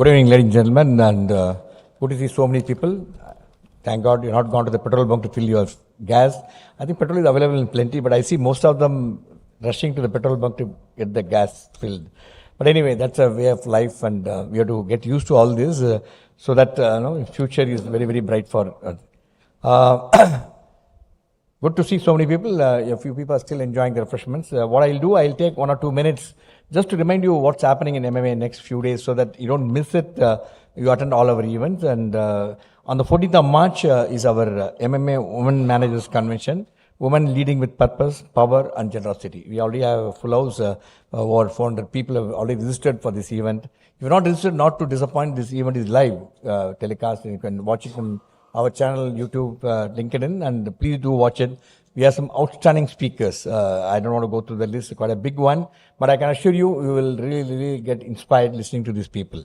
Good evening, ladies and gentlemen, and good to see so many people. Thank God you're not gone to the petrol bunk to fill your gas. I think petrol is available in plenty, but I see most of them rushing to the petrol bunk to get the gas filled. But anyway, that's a way of life, and we have to get used to all this so that future is very, very bright for us. Good to see so many people. A few people are still enjoying the refreshments. What I'll do, I'll take 1 or 2 minutes just to remind you what's happening in MMA next few days so that you don't miss it. You attend all our events. And on the 14th of March is our MMA Women Managers Convention. Women leading with purpose, power and generosity. We already have a full house. Over 400 people have already registered for this event. If you're not registered, not to disappoint, this event is live telecast. You can watch it on our channel, YouTube, LinkedIn, and please do watch it. We have some outstanding speakers. I don't want to go through the list, quite a big one, but I can assure you, you will really, really get inspired listening to these people.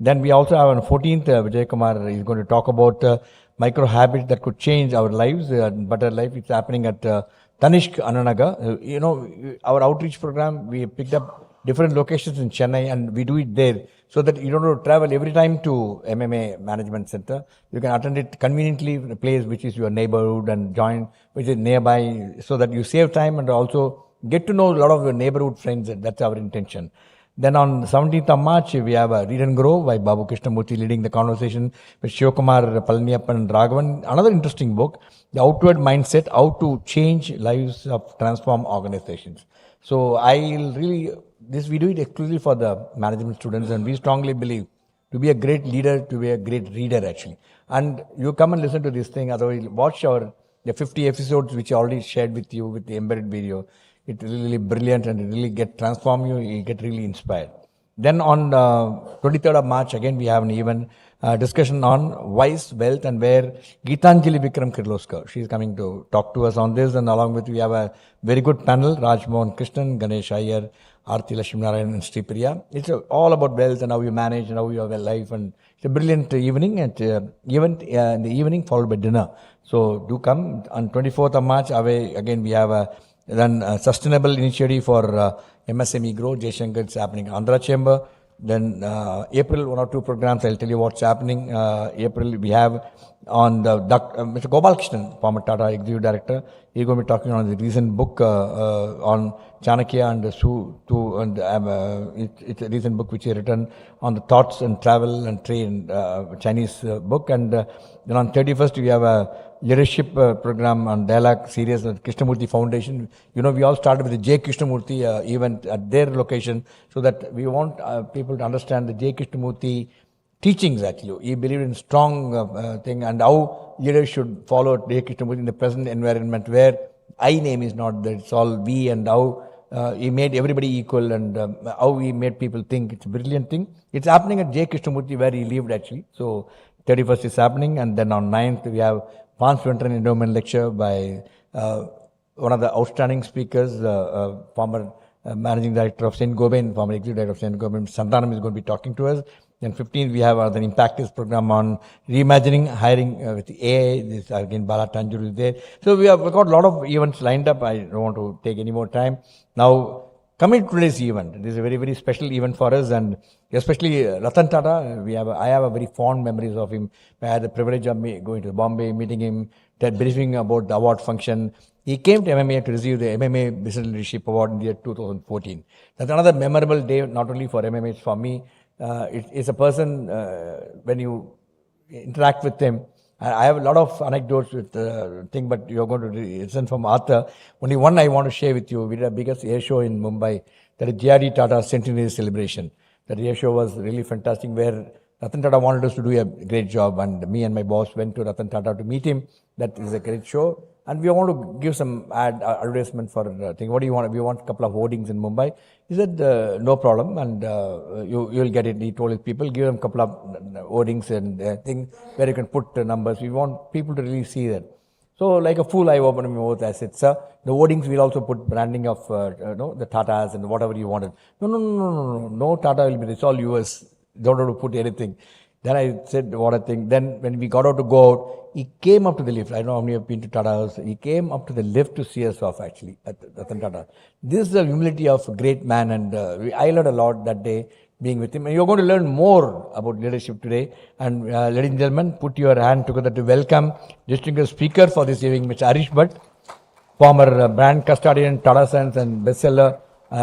Then we also have on the 14th, Vijay Kumar is going to talk about micro habits that could change our lives, better life. It's happening at Tanishq Ananaga. Our outreach program, we picked up different locations in Chennai and we do it there so that you don't have to travel every time to MMA Management Center. You can attend it conveniently in a place which is your neighborhood and join which is nearby so that you save time and also get to know a lot of your neighborhood friends. That's our intention. Then on 17th of March, we have a Read and Grow by Babu Krishnamurthy leading the conversation with Shivakumar, Palaniyappan and Raghavan. Another interesting book, The Outward Mindset, How to Change Lives of Transform Organizations. So we do it exclusively for the management students, and we strongly believe to be a great leader, to be a great reader actually. And you come and listen to this thing, otherwise watch the 50 episodes which I already shared with you with the embedded video. It's really brilliant and it really transform you, you get really inspired. Then on 23rd of March, again we have an event discussion on wise wealth and where Geetanjali Vikram Kirloskar, she is coming to talk to us on this, and along with we have a very good panel, Rajmohan Krishnan, Ganesh Iyer, Aarti Lakshminarayan and Sripriya. It's all about wealth and how you manage and how you have a life, and it's a brilliant evening in the evening followed by dinner. So do come. On 24th of March, again we have a sustainable initiative for MSME growth. Jaishankar, it's happening in Andhra Chamber. Then April, 1 or 2 programs, I'll tell you what's happening. April, we have on the Mr. Gopal Krishnan, former Tata Executive Director. He's going to be talking on the recent book on Chanakya and it's a recent book which he written on the thoughts and travel and trade, Chinese book. And then on 31st, we have a leadership program on dialogue series at Krishnamurthy Foundation. We all started with the J. Krishnamurthy event at their location so that we want people to understand the J. Krishnamurthy teachings actually. He believed in strong thing and how leaders should follow J. Krishnamurthy in the present environment where I name is not there, it's all we, and how he made everybody equal and how he made people think. It's a brilliant thing. It's happening at J. Krishnamurthy where he lived actually. So 31st is happening, and then on 9th we have Vance Venturan Endowment Lecture by one of the outstanding speakers, former Managing Director of St. Gobain, former Executive Director of St. Gobain, Santanam is going to be talking to us. Then 15th, we have the Impactist program on reimagining hiring with AI. This again, Bala Tanjur is there. So we have got a lot of events lined up. I don't want to take any more time. Now, coming to today's event, this is a very, very special event for us, and especially Ratan Tata. I have a very fond memories of him. I had the privilege of going to Bombay, meeting him, briefing about the award function. He came to MMA to receive the MMA Business Leadership Award in the year 2014. That's another memorable day, not only for MMA, it's for me. It's a person, when you interact with him, I have a lot of anecdotes with thing, but you're going to listen from Arthur. Only one I want to share with you. We did the biggest air show in Mumbai, that is J.R.D. Tata Centenary Celebration. That air show was really fantastic, where Ratan Tata wanted us to do a great job, and me and my boss went to Ratan Tata to meet him. That is a great show. And we want to give some advertisement for thing. What do you want? We want a couple of hoardings in Mumbai. He said, no problem, and you'll get it. He told his people, give them a couple of hoardings and thing where you can put numbers. We want people to really see that. So like a fool, I opened my mouth. I said, sir, the hoardings we'll also put branding of the Tatas and whatever you wanted. No Tata will be, it's all yours. Don't have to put anything. Then I said, what a thing. Then when we got out to go out, he came up to the lift. I don't know how many have been to Tata House. He came up to the lift to see us off actually at Ratan Tata. This is the humility of a great man, and I learned a lot that day. being with him. And you're going to learn more about leadership today. And ladies and gentlemen, put your hand together to welcome distinguished speaker for this evening, Mr. Harish Bhat, former Brand Custodian, Tata Sons and bestseller.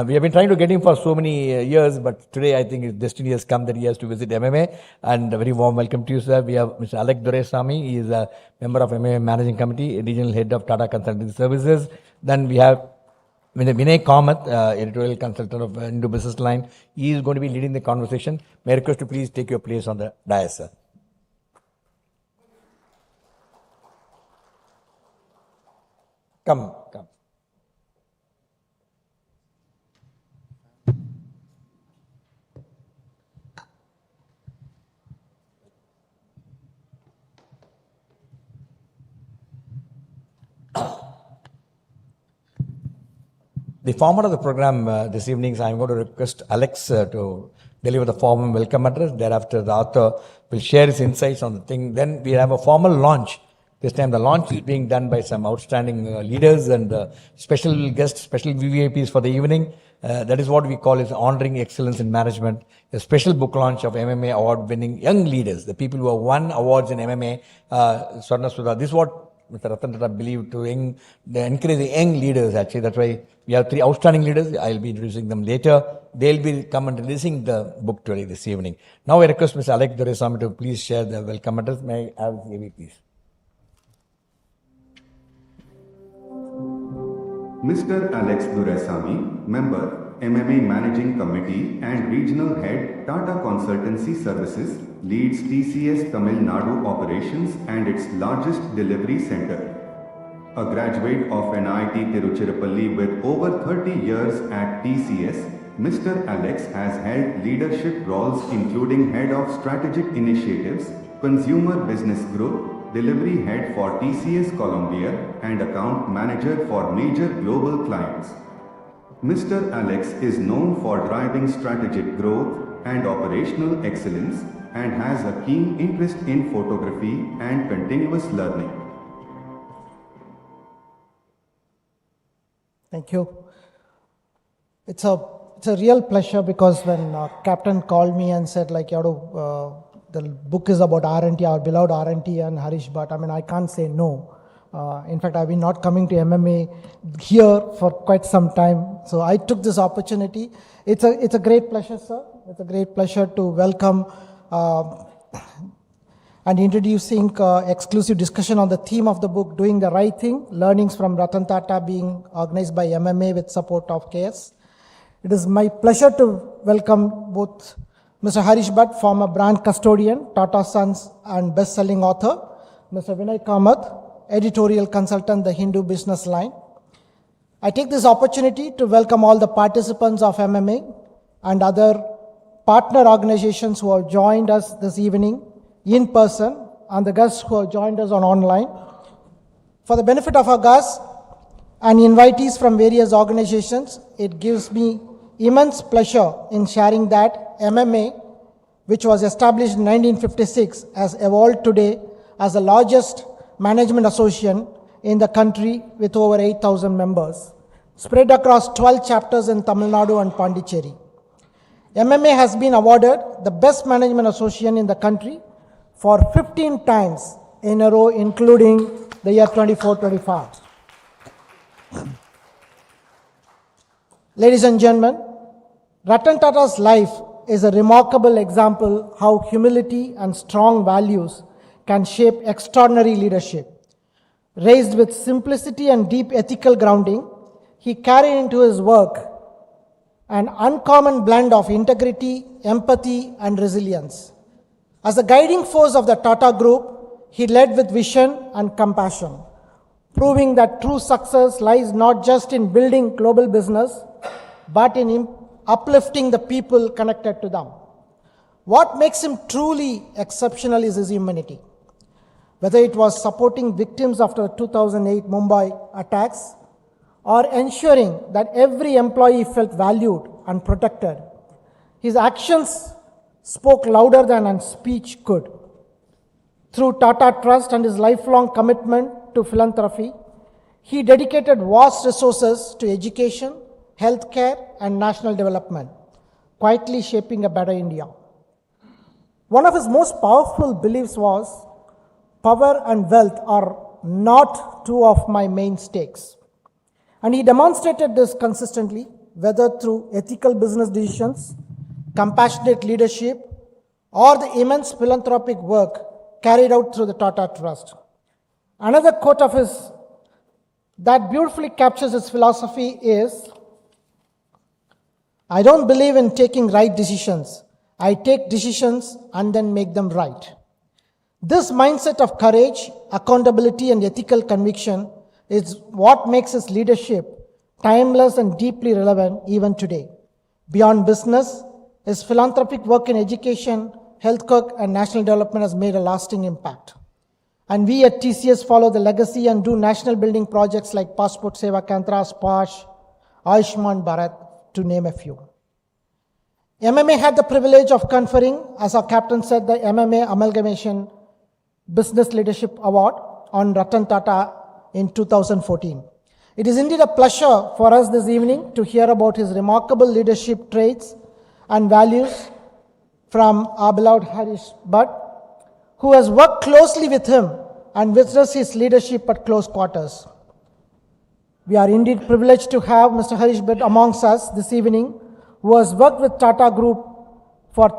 We have been trying to get him for so many years, but today I think his destiny has come that he has to visit MMA. And a very warm welcome to you, sir. We have Mr. Alex Doresamy. He is a member of MMA Management Committee, regional head of Tata Consulting Services. Then we have Vinay Kamath, editorial consultant of Hindu Business Line. He is going to be leading the conversation. May I request you please take your place on the dais, sir. Come. The format of the program this evening is I'm going to request Alex to deliver the formal welcome address. Thereafter, the author will share his insights on the thing. Then we have a formal launch. This time the launch is being done by some outstanding leaders and special guests, special VVIPs for the evening. That is what we call is honoring excellence in management. A special book launch of MMA award-winning young leaders, the people who have won awards in MMA, Swarna, Sudha. This is what Mr. Ratan Tata believed to encourage the young leaders actually. That's why we have 3 outstanding leaders. I'll be introducing them later. They'll be come and releasing the book today this evening. Now I request Mr. Alex Doresamy to please share the welcome address. May I have the please? Mr. Alex Doresamy, Member, MMA Managing Committee and Regional Head, Tata Consultancy Services, leads TCS Tamil Nadu operations and its largest delivery center. A graduate of NIT Tiruchirappalli with over 30 years at TCS, Mr. Alex has held leadership roles including Head of Strategic Initiatives, Consumer Business Group, Delivery Head for TCS Colombia and Account Manager for major global clients. Mr. Alex is known for driving strategic growth and operational excellence and has a keen interest in photography and continuous learning. Thank you. It's a real pleasure because when Captain called me and said like, the book is about R&T, our beloved R&T and Harish Bhat, I mean, I can't say no. In fact, I've been not coming to MMA here for quite some time. So I took this opportunity. It's a great pleasure, sir. It's a great pleasure to welcome and introducing exclusive discussion on the theme of the book, Doing the Right Thing, Learnings from Ratan Tata, being organized by MMA with support of KAS. It is my pleasure to welcome both Mr. Harish Bhat, former Brand Custodian, Tata Sons and best-selling author, Mr. Vinay Kamath, editorial consultant, the Hindu Business Line. I take this opportunity to welcome all the participants of MMA and other partner organizations who have joined us this evening in person and the guests who have joined us on online. For the benefit of our guests and invitees from various organizations, it gives me immense pleasure in sharing that MMA, which was established in 1956, has evolved today as the largest management association in the country with over 8,000 members, spread across 12 chapters in Tamil Nadu and Pondicherry. MMA has been awarded the best management association in the country for 15 times in a row, including the year 24-25. Ladies and gentlemen, Ratan Tata's life is a remarkable example how humility and strong values can shape extraordinary leadership. Raised with simplicity and deep ethical grounding, he carried into his work an uncommon blend of integrity, empathy, and resilience. As the guiding force of the Tata Group, he led with vision and compassion, proving that true success lies not just in building global business, but in uplifting the people connected to them. What makes him truly exceptional is his humanity. Whether it was supporting victims after the 2008 Mumbai attacks or ensuring that every employee felt valued and protected, his actions spoke louder than speech could. Through Tata Trust and his lifelong commitment to philanthropy, he dedicated vast resources to education, healthcare, and national development, quietly shaping a better India. One of his most powerful beliefs was, power and wealth are not two of my main stakes. And he demonstrated this consistently, whether through ethical business decisions, compassionate leadership, or the immense philanthropic work carried out through the Tata Trust. Another quote of his that beautifully captures his philosophy is, I don't believe in taking right decisions. I take decisions and then make them right. This mindset of courage, accountability, and ethical conviction is what makes his leadership timeless and deeply relevant even today. Beyond business, his philanthropic work in education, healthcare, and national development has made a lasting impact. And we at TCS follow the legacy and do national building projects like Passport Seva Kendra, SPARSH, Ayushman Bharat, to name a few. MMA had the privilege of conferring, as our captain said, the MMA Amalgamation Business Leadership Award on Ratan Tata in 2014. It is indeed a pleasure for us this evening to hear about his remarkable leadership traits and values from our beloved Harish Bhat, who has worked closely with him and witnessed his leadership at close quarters. We are indeed privileged to have Mr. Harish Bhat amongst us this evening, who has worked with Tata Group for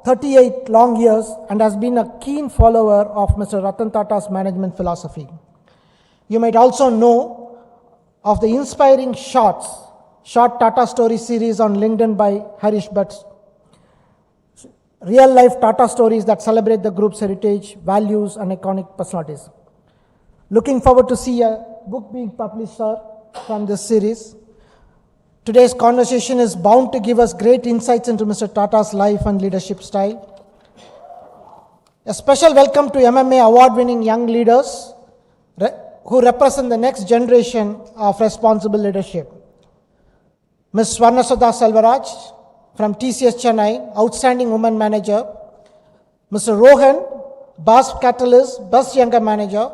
38 long years and has been a keen follower of Mr. Ratan Tata's management philosophy. You might also know of the inspiring short Tata Story series on LinkedIn by Harish Bhat. Real-life Tata stories that celebrate the group's heritage, values, and iconic personalities. Looking forward to see a book being published, sir, from this series. Today's conversation is bound to give us great insights into Mr. Tata's life and leadership style. A special welcome to MMA award-winning young leaders who represent the next generation of responsible leadership. Ms. Swarna Selvaraj from TCS Chennai, outstanding woman manager. Mr. Rohan, BASF Catalyst, best younger manager.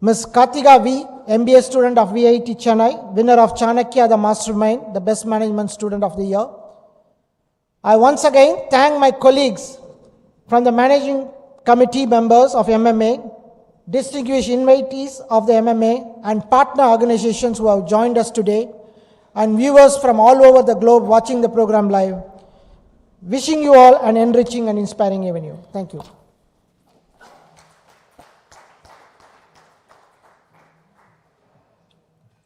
Ms. Karthika V, MBA student of VIT Chennai, winner of Chanakya, the Mastermind, the best management student of the year. I once again thank my colleagues from the managing committee members of MMA, distinguished invitees of the MMA, and partner organizations who have joined us today, and viewers from all over the globe watching the program live. Wishing you all an enriching and inspiring evening. Thank you.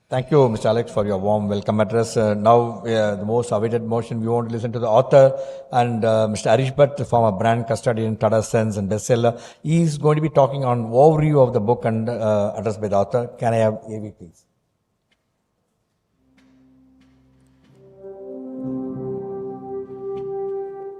Thank you, Mr. Alex, for your warm welcome address. Now, the most awaited motion, we want to listen to the author and Mr. Harish Bhat, the former brand custodian, Tata Sons and bestseller. He is going to be talking on overview of the book and addressed by the author. Can I have AV, please?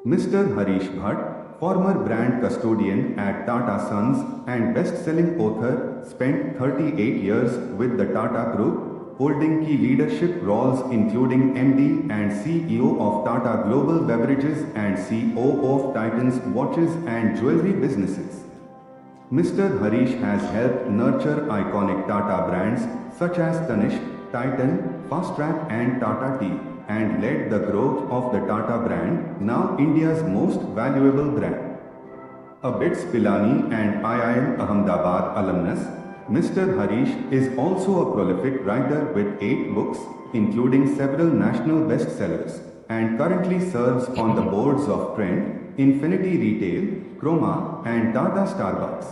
Mr. Harish Bhat, former brand custodian at Tata Sons and best-selling author, spent 38 years with the Tata Group, holding key leadership roles including MD and CEO of Tata Global Beverages and CEO of Titan's watches and jewelry businesses. Mr. Harish has helped nurture iconic Tata brands such as Tanishq, Titan, Fast Track and Tata Tea, and led the growth of the Tata brand, now India's most valuable brand. A BITS Pilani and IIM Ahmedabad alumnus, Mr. Harish is also a prolific writer with 8 books, including several national bestsellers, and currently serves on the boards of Trent, Infinity Retail, Chroma, and Tata Starbucks.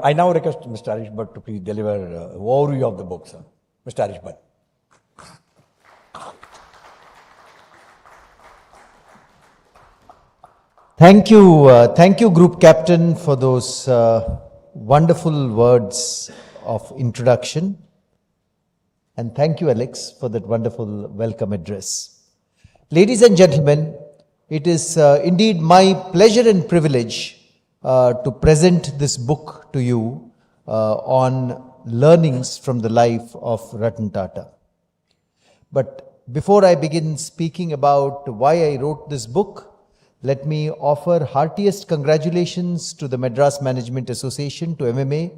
I now request Mr. Harish Bhat to please deliver an overview of the book, sir. Mr. Harish Bhat. Thank you, Group Captain, for those wonderful words of introduction. And thank you, Alex, for that wonderful welcome address. Ladies and gentlemen, it is indeed my pleasure and privilege to present this book to you on learnings from the life of Ratan Tata. But before I begin speaking about why I wrote this book, let me offer heartiest congratulations to the Madras Management Association, to MMA,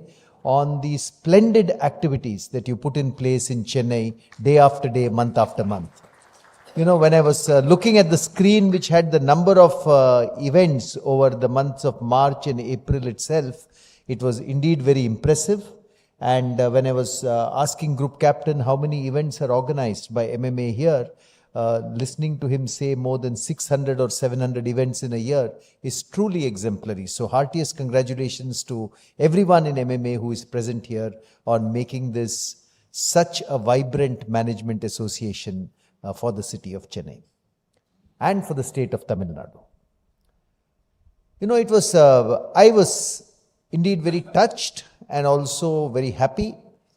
on the splendid activities that you put in place in Chennai day after day, month after month. You know, when I was looking at the screen which had the number of events over the months of March and April itself, it was indeed very impressive. And when I was asking Group Captain how many events are organized by MMA here, listening to him say more than 600 or 700 events in a year is truly exemplary. So heartiest congratulations to everyone in MMA who is present here on making this such a vibrant management association for the city of Chennai and for the state of Tamil Nadu. You know, it was, I was indeed very touched and also very happy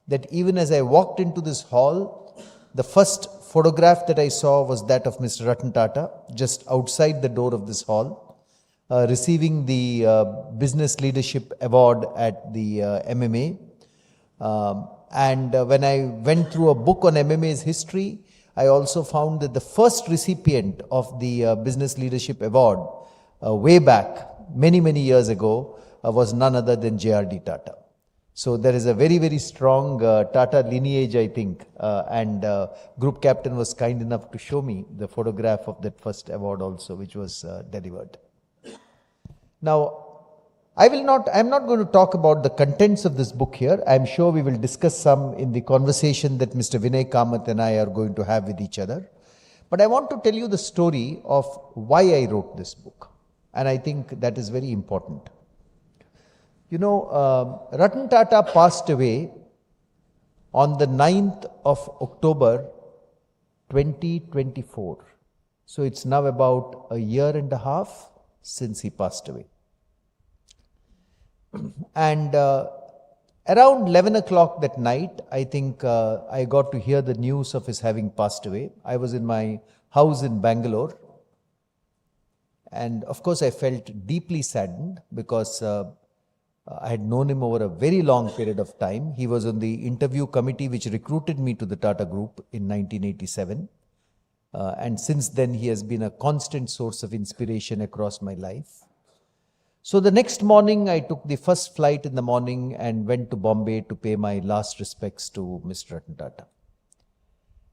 that even as I walked into this hall, the first photograph that I saw was that of Mr. Ratan Tata, just outside the door of this hall, receiving the Business Leadership Award at the MMA. And when I went through a book on MMA's history, I also found that the first recipient of the Business Leadership Award way back, many, many years ago, was none other than J.R.D. Tata. So there is a very, very strong Tata lineage, I think. And Group Captain was kind enough to show me the photograph of that first award also, which was delivered. Now, I'm not going to talk about the contents of this book here. I'm sure we will discuss some in the conversation that Mr. Vinay Kamath and I are going to have with each other. But I want to tell you the story of why I wrote this book. And I think that is very important. You know, Ratan Tata passed away on the 9th of October 2024. So it's now about a year and a half since he passed away. And around 11 o'clock that night, I think I got to hear the news of his having passed away. I was in my house in Bangalore. And of course, I felt deeply saddened because I had known him over a very long period of time. He was on the interview committee which recruited me to the Tata Group in 1987. And since then, he has been a constant source of inspiration across my life. So the next morning, I took the first flight in the morning and went to Bombay to pay my last respects to Mr. Ratan Tata.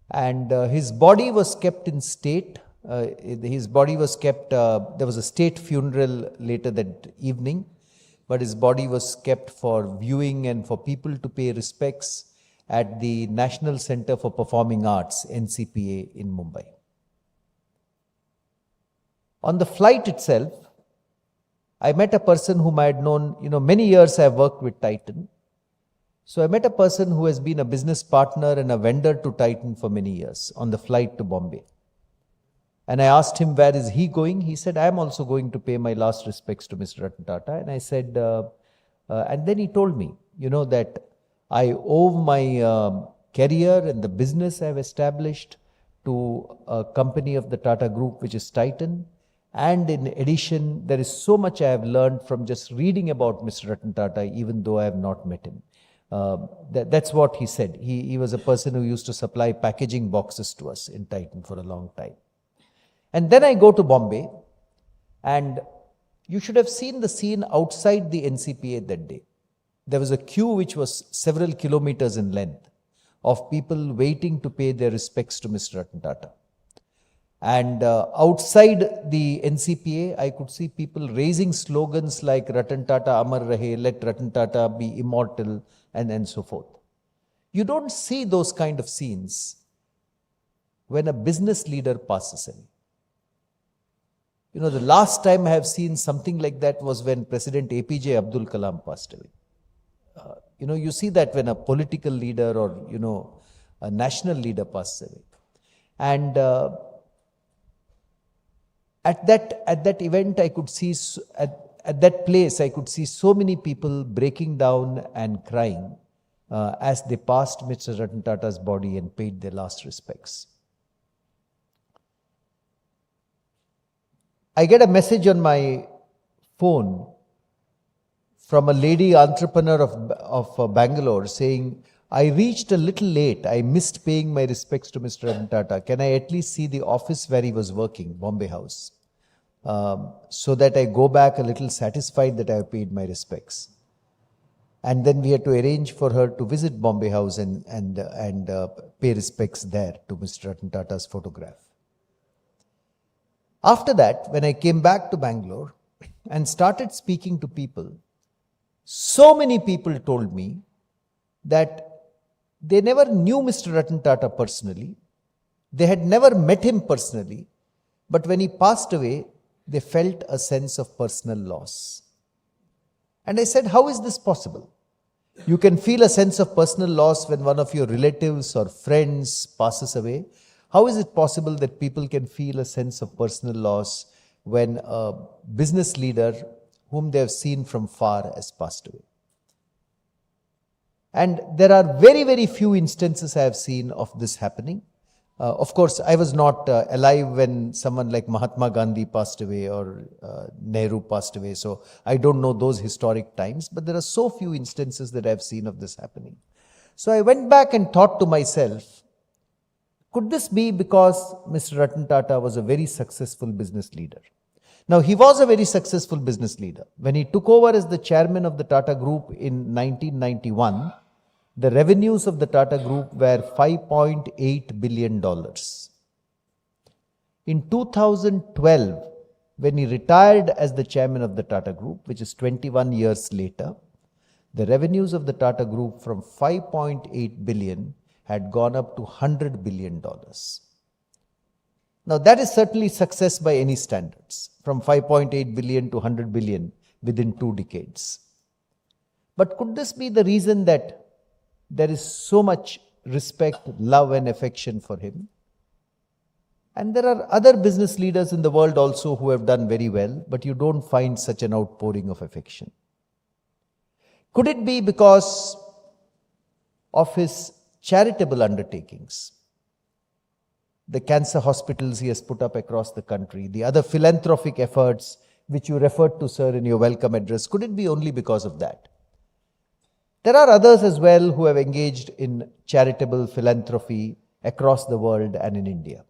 And his body was kept in state. His body was kept, there was a state funeral later that evening, but his body was kept for viewing and for people to pay respects at the National Center for Performing Arts, NCPA, in Mumbai. On the flight itself, I met a person whom I had known, many years I have worked with Titan. So I met a person who has been a business partner and a vendor to Titan for many years on the flight to Bombay. And I asked him, where is he going? He said, I am also going to pay my last respects to Mr. Ratan Tata. And I said, and then he told me, that I owe my career and the business I have established to a company of the Tata Group, which is Titan. And in addition, there is so much I have learned from just reading about Mr. Ratan Tata, even though I have not met him. That's what he said. He was a person who used to supply packaging boxes to us in Titan for a long time. And then I go to Bombay, and you should have seen the scene outside the NCPA that day. There was a queue which was several kilometers in length of people waiting to pay their respects to Mr. Ratan Tata. And outside the NCPA, I could see people raising slogans like Ratan Tata Amar Rahe, let Ratan Tata be immortal, and so forth. You don't see those kind of scenes when a business leader passes away. The last time I have seen something like that was when President APJ Abdul Kalam passed away. You see that when a political leader or, a national leader passes away. And at that event, I could see, at that place, I could see so many people breaking down and crying as they passed Mr. Ratan Tata's body and paid their last respects. I get a message on my phone from a lady entrepreneur of Bangalore saying, I reached a little late. I missed paying my respects to Mr. Ratan Tata. Can I at least see the office where he was working, Bombay House, so that I go back a little satisfied that I have paid my respects? And then we had to arrange for her to visit Bombay House and pay respects there to Mr. Ratan Tata's photograph. After that, when I came back to Bangalore and started speaking to people, so many people told me that they never knew Mr. Ratan Tata personally, they had never met him personally, but when he passed away, they felt a sense of personal loss. And I said, how is this possible? You can feel a sense of personal loss when one of your relatives or friends passes away. How is it possible that people can feel a sense of personal loss when a business leader whom they have seen from far has passed away? And there are very, very few instances I have seen of this happening. Of course, I was not alive when someone like Mahatma Gandhi passed away or Nehru passed away, so I don't know those historic times, but there are so few instances that I've seen of this happening. So I went back and thought to myself, could this be because Mr. Ratan Tata was a very successful business leader? Now, he was a very successful business leader. When he took over as the chairman of the Tata Group in 1991, the revenues of the Tata Group were $5.8 billion. In 2012, when he retired as the chairman of the Tata Group, which is 21 years later, the revenues of the Tata Group from 5.8 billion had gone up to $100 billion. Now, that is certainly success by any standards, from 5.8 billion to 100 billion within 2 decades. But could this be the reason that there is so much respect, love and affection for him? And there are other business leaders in the world also who have done very well, but you don't find such an outpouring of affection. Could it be because of his charitable undertakings? The cancer hospitals he has put up across the country, the other philanthropic efforts which you referred to, sir, in your welcome address, could it be only because of that? There are others as well who have engaged in charitable philanthropy across the world and in India.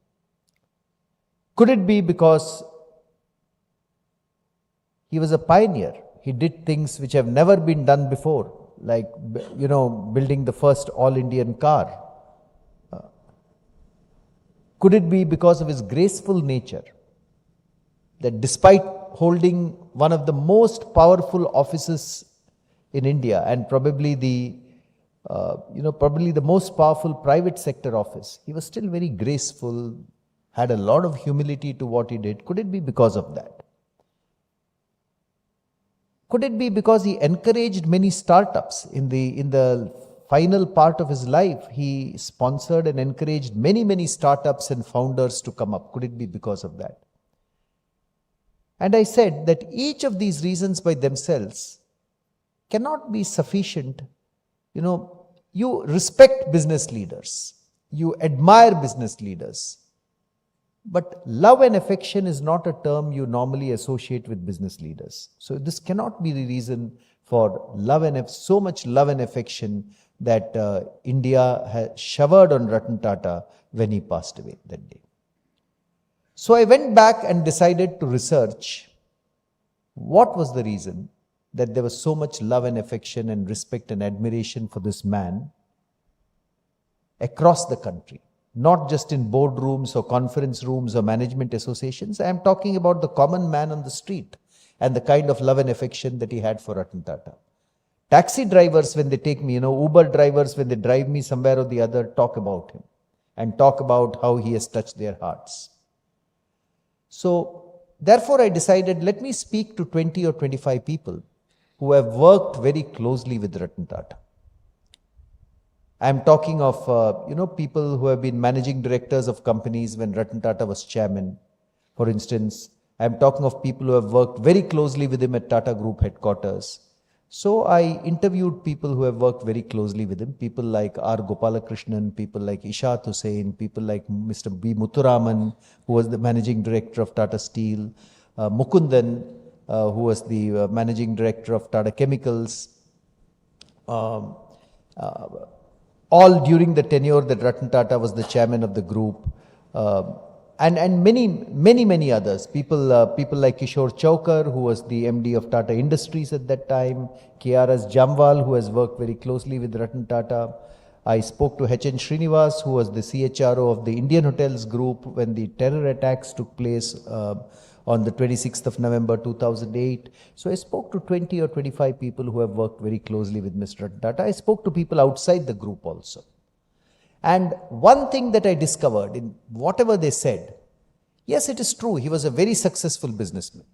Could it be because he was a pioneer? He did things which have never been done before, like, building the first all-Indian car. Could it be because of his graceful nature, that despite holding one of the most powerful offices in India and probably the most powerful private sector office, he was still very graceful, had a lot of humility to what he did? Could it be because of that? Could it be because he encouraged many startups in the final part of his life? He sponsored and encouraged many startups and founders to come up. Could it be because of that? And I said that each of these reasons by themselves cannot be sufficient. You respect business leaders, you admire business leaders, but love and affection is not a term you normally associate with business leaders. So this cannot be the reason for so much love and affection that India has showered on Ratan Tata when he passed away that day. So I went back and decided to research what was the reason that there was so much love and affection and respect and admiration for this man across the country. Not just in boardrooms or conference rooms or management associations. I am talking about the common man on the street and the kind of love and affection that he had for Ratan Tata. Taxi drivers, when they take me, Uber drivers, when they drive me somewhere or the other, talk about him and talk about how he has touched their hearts. So, therefore I decided, let me speak to 20 or 25 people who have worked very closely with Ratan Tata. I am talking of, people who have been managing directors of companies when Ratan Tata was chairman. For instance, I am talking of people who have worked very closely with him at Tata Group headquarters. So I interviewed people who have worked very closely with him, people like R. Gopalakrishnan, people like Ishat Hussain, people like Mr. B. Muthuraman, who was the managing director of Tata Steel, Mukundan, who was the managing director of Tata Chemicals, all during the tenure that Ratan Tata was the chairman of the group. and many others. People like Kishore Chaukar, who was the MD of Tata Industries at that time, KRS Jamwal, who has worked very closely with Ratan Tata. I spoke to H.N. Srinivas, who was the CHRO of the Indian Hotels Group when the terror attacks took place on the 26th of November 2008. So I spoke to 20 or 25 people who have worked very closely with Mr. Ratan Tata. I spoke to people outside the group also. And one thing that I discovered in whatever they said, yes, it is true, he was a very successful businessman.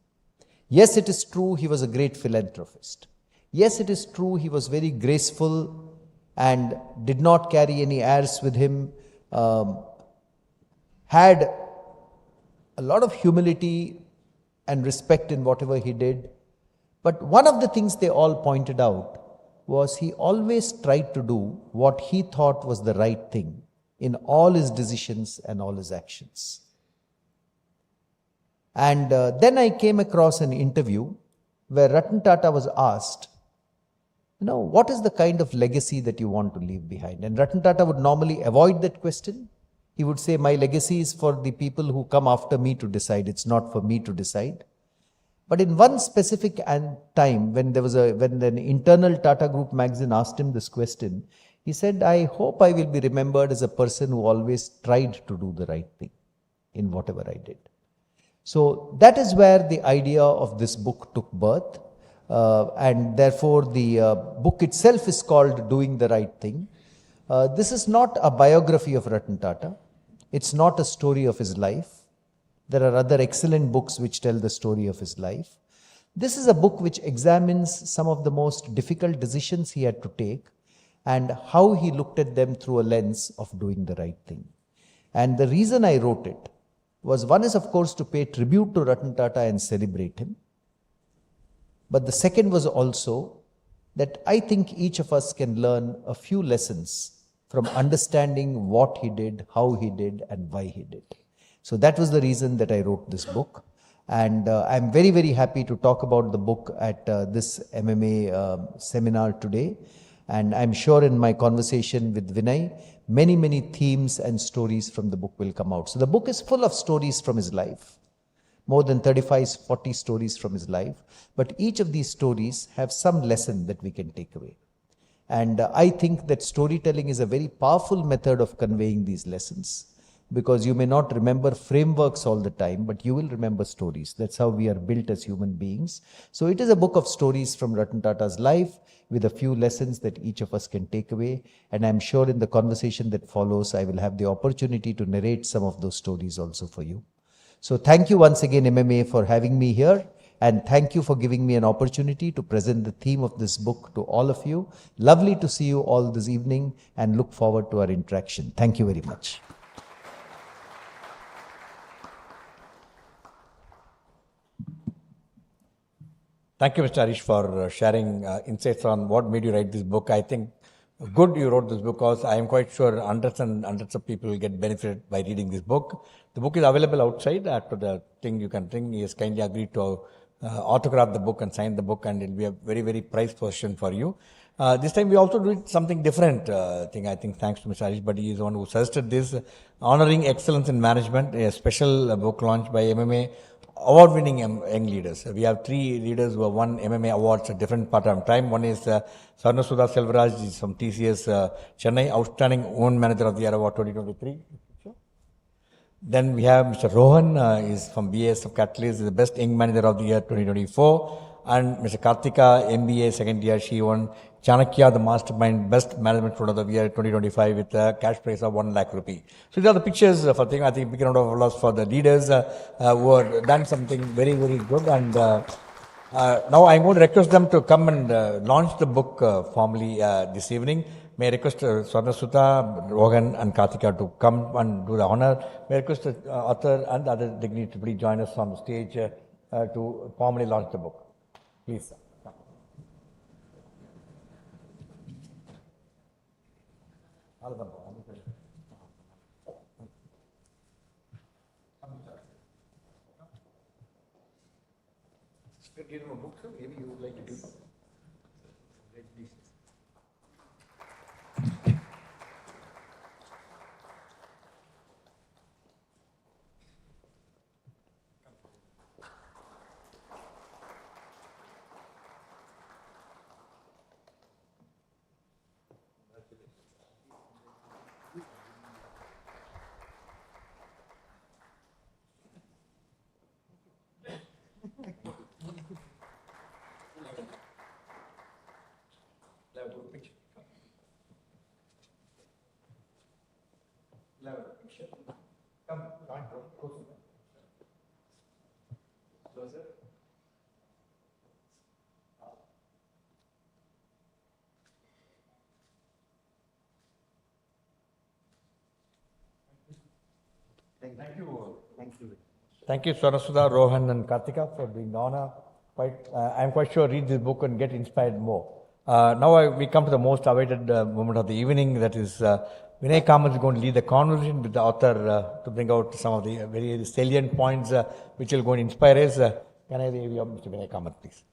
Yes, it is true, he was a great philanthropist. Yes, it is true, he was very graceful and did not carry any airs with him, had a lot of humility and respect in whatever he did. But one of the things they all pointed out was he always tried to do what he thought was the right thing in all his decisions and all his actions. And then I came across an interview where Ratan Tata was asked, what is the kind of legacy that you want to leave behind? And Ratan Tata would normally avoid that question. He would say, my legacy is for the people who come after me to decide. It's not for me to decide. But in one specific time, when an internal Tata Group magazine asked him this question, he said, I hope I will be remembered as a person who always tried to do the right thing in whatever I did. So that is where the idea of this book took birth. And therefore, the book itself is called Doing the Right Thing. This is not a biography of Ratan Tata. It's not a story of his life. There are other excellent books which tell the story of his life. This is a book which examines some of the most difficult decisions he had to take and how he looked at them through a lens of doing the right thing. And the reason I wrote it was, one is of course to pay tribute to Ratan Tata and celebrate him. But the second was also that I think each of us can learn a few lessons from understanding what he did, how he did, and why he did. So that was the reason that I wrote this book. And I'm very, very happy to talk about the book at this MMA seminar today. And I'm sure in my conversation with Vinay, many themes and stories from the book will come out. So the book is full of stories from his life. More than 35, 40 stories from his life. But each of these stories have some lesson that we can take away. And I think that storytelling is a very powerful method of conveying these lessons. Because you may not remember frameworks all the time, but you will remember stories. That's how we are built as human beings. So it is a book of stories from Ratan Tata's life with a few lessons that each of us can take away. And I'm sure in the conversation that follows, I will have the opportunity to narrate some of those stories also for you. So thank you once again, MMA, for having me here. And thank you for giving me an opportunity to present the theme of this book to all of you. Lovely to see you all this evening and look forward to our interaction. Thank you very much. Thank you, Mr. Harish, for sharing insights on what made you write this book. I think good you wrote this book, because I am quite sure hundreds and hundreds of people will get benefited by reading this book. The book is available outside. After the thing you can bring. He has kindly agreed to autograph the book and sign the book, and it will be a very, very prized possession for you. This time we also did something different thing, I think, thanks to Mr. Harish Bhat. He is the one who suggested this, Honoring Excellence in Management, a special book launched by MMA, award-winning young leaders. We have 3 leaders who have won MMA awards at different part of time. One is Swarna, Sudha, Selvaraj is from TCS Chennai, Outstanding Women Manager of the Year Award 2023. Then we have Mr. Rohan, is from BASF Catalyst, is the Best Young Manager of the Year 2024. And Mr. Karthika, MBA second year, she won Chanakya, the Mastermind Best Management Student of the Year 2025 with a cash prize of 1 lakh rupee. So these are the pictures for thing. I think big round of applause for the leaders who have done something very, very good. And now I'm going to request them to come and launch the book formally this evening. May I request Swarna, Sudha, Rohan and Karthika to come and do the honor. May I request the author and the other dignitaries to please join us on the stage to formally launch the book. Please. Give him a book, sir. Maybe you would like to do. Thank you, Sudha, Rohan, and Karthika for doing the honor. I'm quite sure read this book and get inspired more. We come to the most awaited moment of the evening. That is, Vinay Kamath is going to lead the conversation with the author to bring out some of the very salient points which will go and inspire us. Can I have you, Mr. Vinay Kamath, please?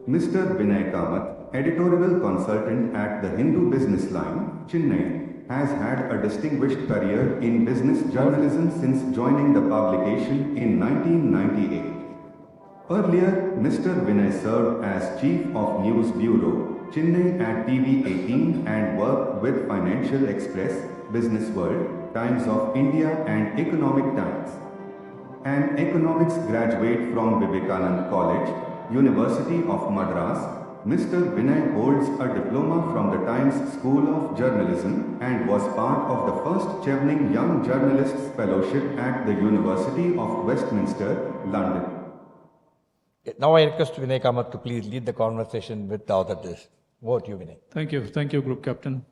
Mr. Vinay Kamath, editorial consultant at the Hindu Business Line, Chennai, has had a distinguished career in business journalism since joining the publication in 1998. Earlier, Mr. Vinay served as Chief of News Bureau, Chennai at TV18 and worked with Financial Express, Business World, Times of India and Economic Times. An economics graduate from Vivekanand College, University of Madras, Mr. Vinay holds a diploma from the Times School of Journalism and was part of the first Chevening Young Journalists Fellowship at the University of Westminster, London. Now I request Vinay Kamath to please lead the conversation with the author. Over to you, Vinay. Thank you, Group Captain.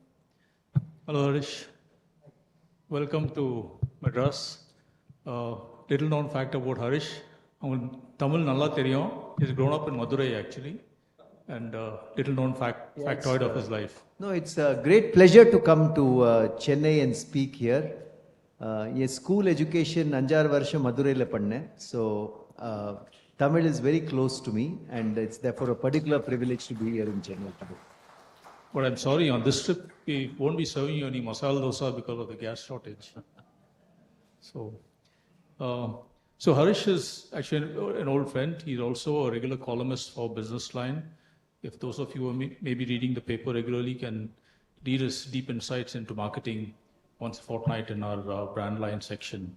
Hello, Harish. Welcome to Madras. Little known fact about Harish. Tamil nalla theriyum. He's grown up in Madurai actually. And little known factoid of his life. No, it's a great pleasure to come to Chennai and speak here. School education Anjar Varsha Madurai le panne. So Tamil is very close to me and it's therefore a particular privilege to be here in Chennai today. But I'm sorry, on this trip, we won't be serving you any masala dosa because of the gas shortage. So Harish is actually an old friend. He's also a regular columnist for Business Line. If those of you who may be reading the paper regularly can read his deep insights into marketing once a fortnight in our Brand Line section.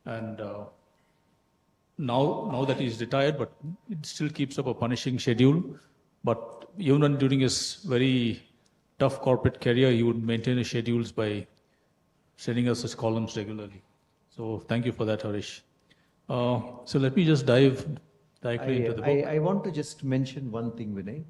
And now that he's retired, but it still keeps up a punishing schedule. But even during his very tough corporate career, he would maintain his schedules by sending us his columns regularly. So thank you for that, Harish. So let me just dive directly into the book. I want to just mention one thing, Vinay.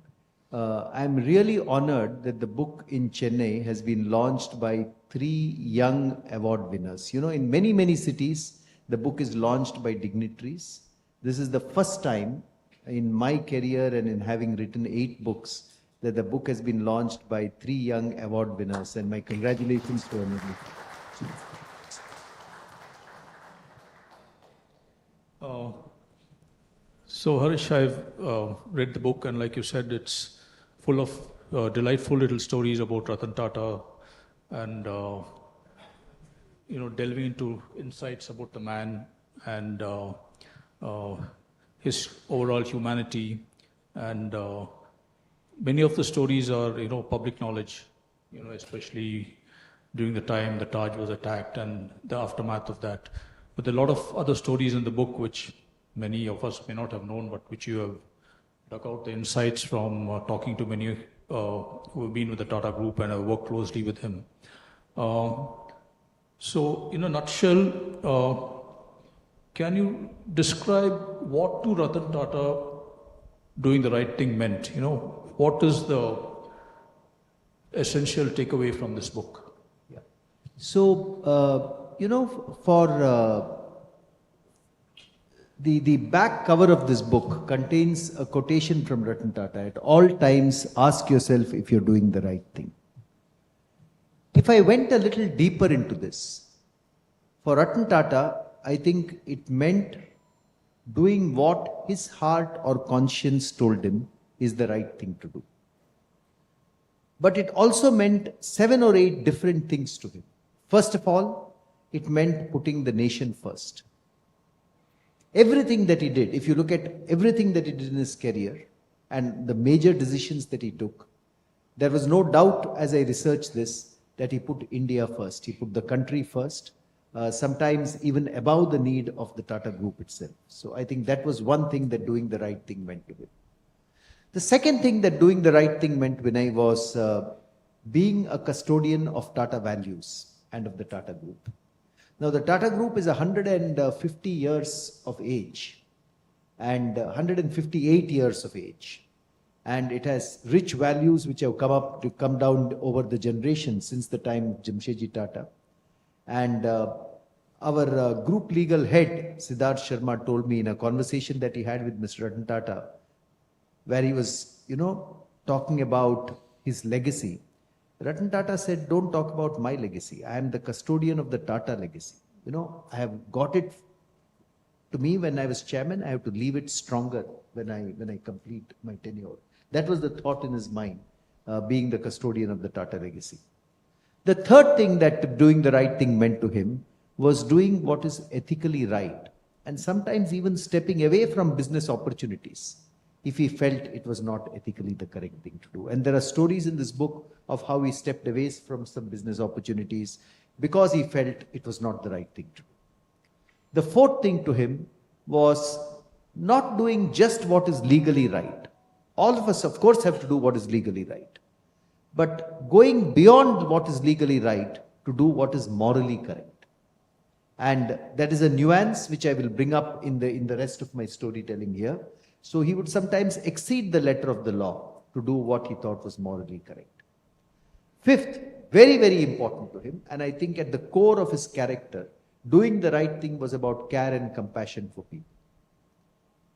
I'm really honored that the book in Chennai has been launched by 3 young award winners. You know, in many, many cities, the book is launched by dignitaries. This is the first time in my career and in having written 8 books that the book has been launched by 3 young award winners. And my congratulations to everybody. So Harish, I've read the book and like you said, it's full of delightful little stories about Ratan Tata and delving into insights about the man and his overall humanity. And many of the stories are, public knowledge, especially during the time the Taj was attacked and the aftermath of that. But there are a lot of other stories in the book which many of us may not have known, but which you have dug out the insights from talking to many who have been with the Tata Group and have worked closely with him. So, in a nutshell, can you describe what to Ratan Tata doing the right thing meant? What is the essential takeaway from this book? Yeah. So, for the back cover of this book contains a quotation from Ratan Tata. At all times, ask yourself if you're doing the right thing. If I went a little deeper into this, for Ratan Tata, I think it meant doing what his heart or conscience told him is the right thing to do. But it also meant 7 or 8 different things to him. First of all, it meant putting the nation first. Everything that he did, if you look at everything that he did in his career and the major decisions that he took, there was no doubt as I researched this that he put India first. He put the country first, sometimes even above the need of the Tata Group itself. So I think that was one thing that doing the right thing meant to him. The second thing that doing the right thing meant, Vinay, was being a custodian of Tata values and of the Tata Group. Now, the Tata Group is 150 years of age and 158 years of age. and it has rich values which have come down over the generations since the time of Jamshedji Tata. And our group legal head, Siddharth Sharma, told me in a conversation that he had with Mr. Ratan Tata, where he was, talking about his legacy. Ratan Tata said, don't talk about my legacy. I am the custodian of the Tata legacy. I have got it to me when I was chairman. I have to leave it stronger when I complete my tenure. That was the thought in his mind, being the custodian of the Tata legacy. The third thing that doing the right thing meant to him was doing what is ethically right, and sometimes even stepping away from business opportunities if he felt it was not ethically the correct thing to do. And there are stories in this book of how he stepped away from some business opportunities because he felt it was not the right thing to do. The fourth thing to him was not doing just what is legally right. All of us, of course, have to do what is legally right, but going beyond what is legally right to do what is morally correct. And that is a nuance which I will bring up in the rest of my storytelling here. So he would sometimes exceed the letter of the law to do what he thought was morally correct. Fifth, very, very important to him, and I think at the core of his character, doing the right thing was about care and compassion for people.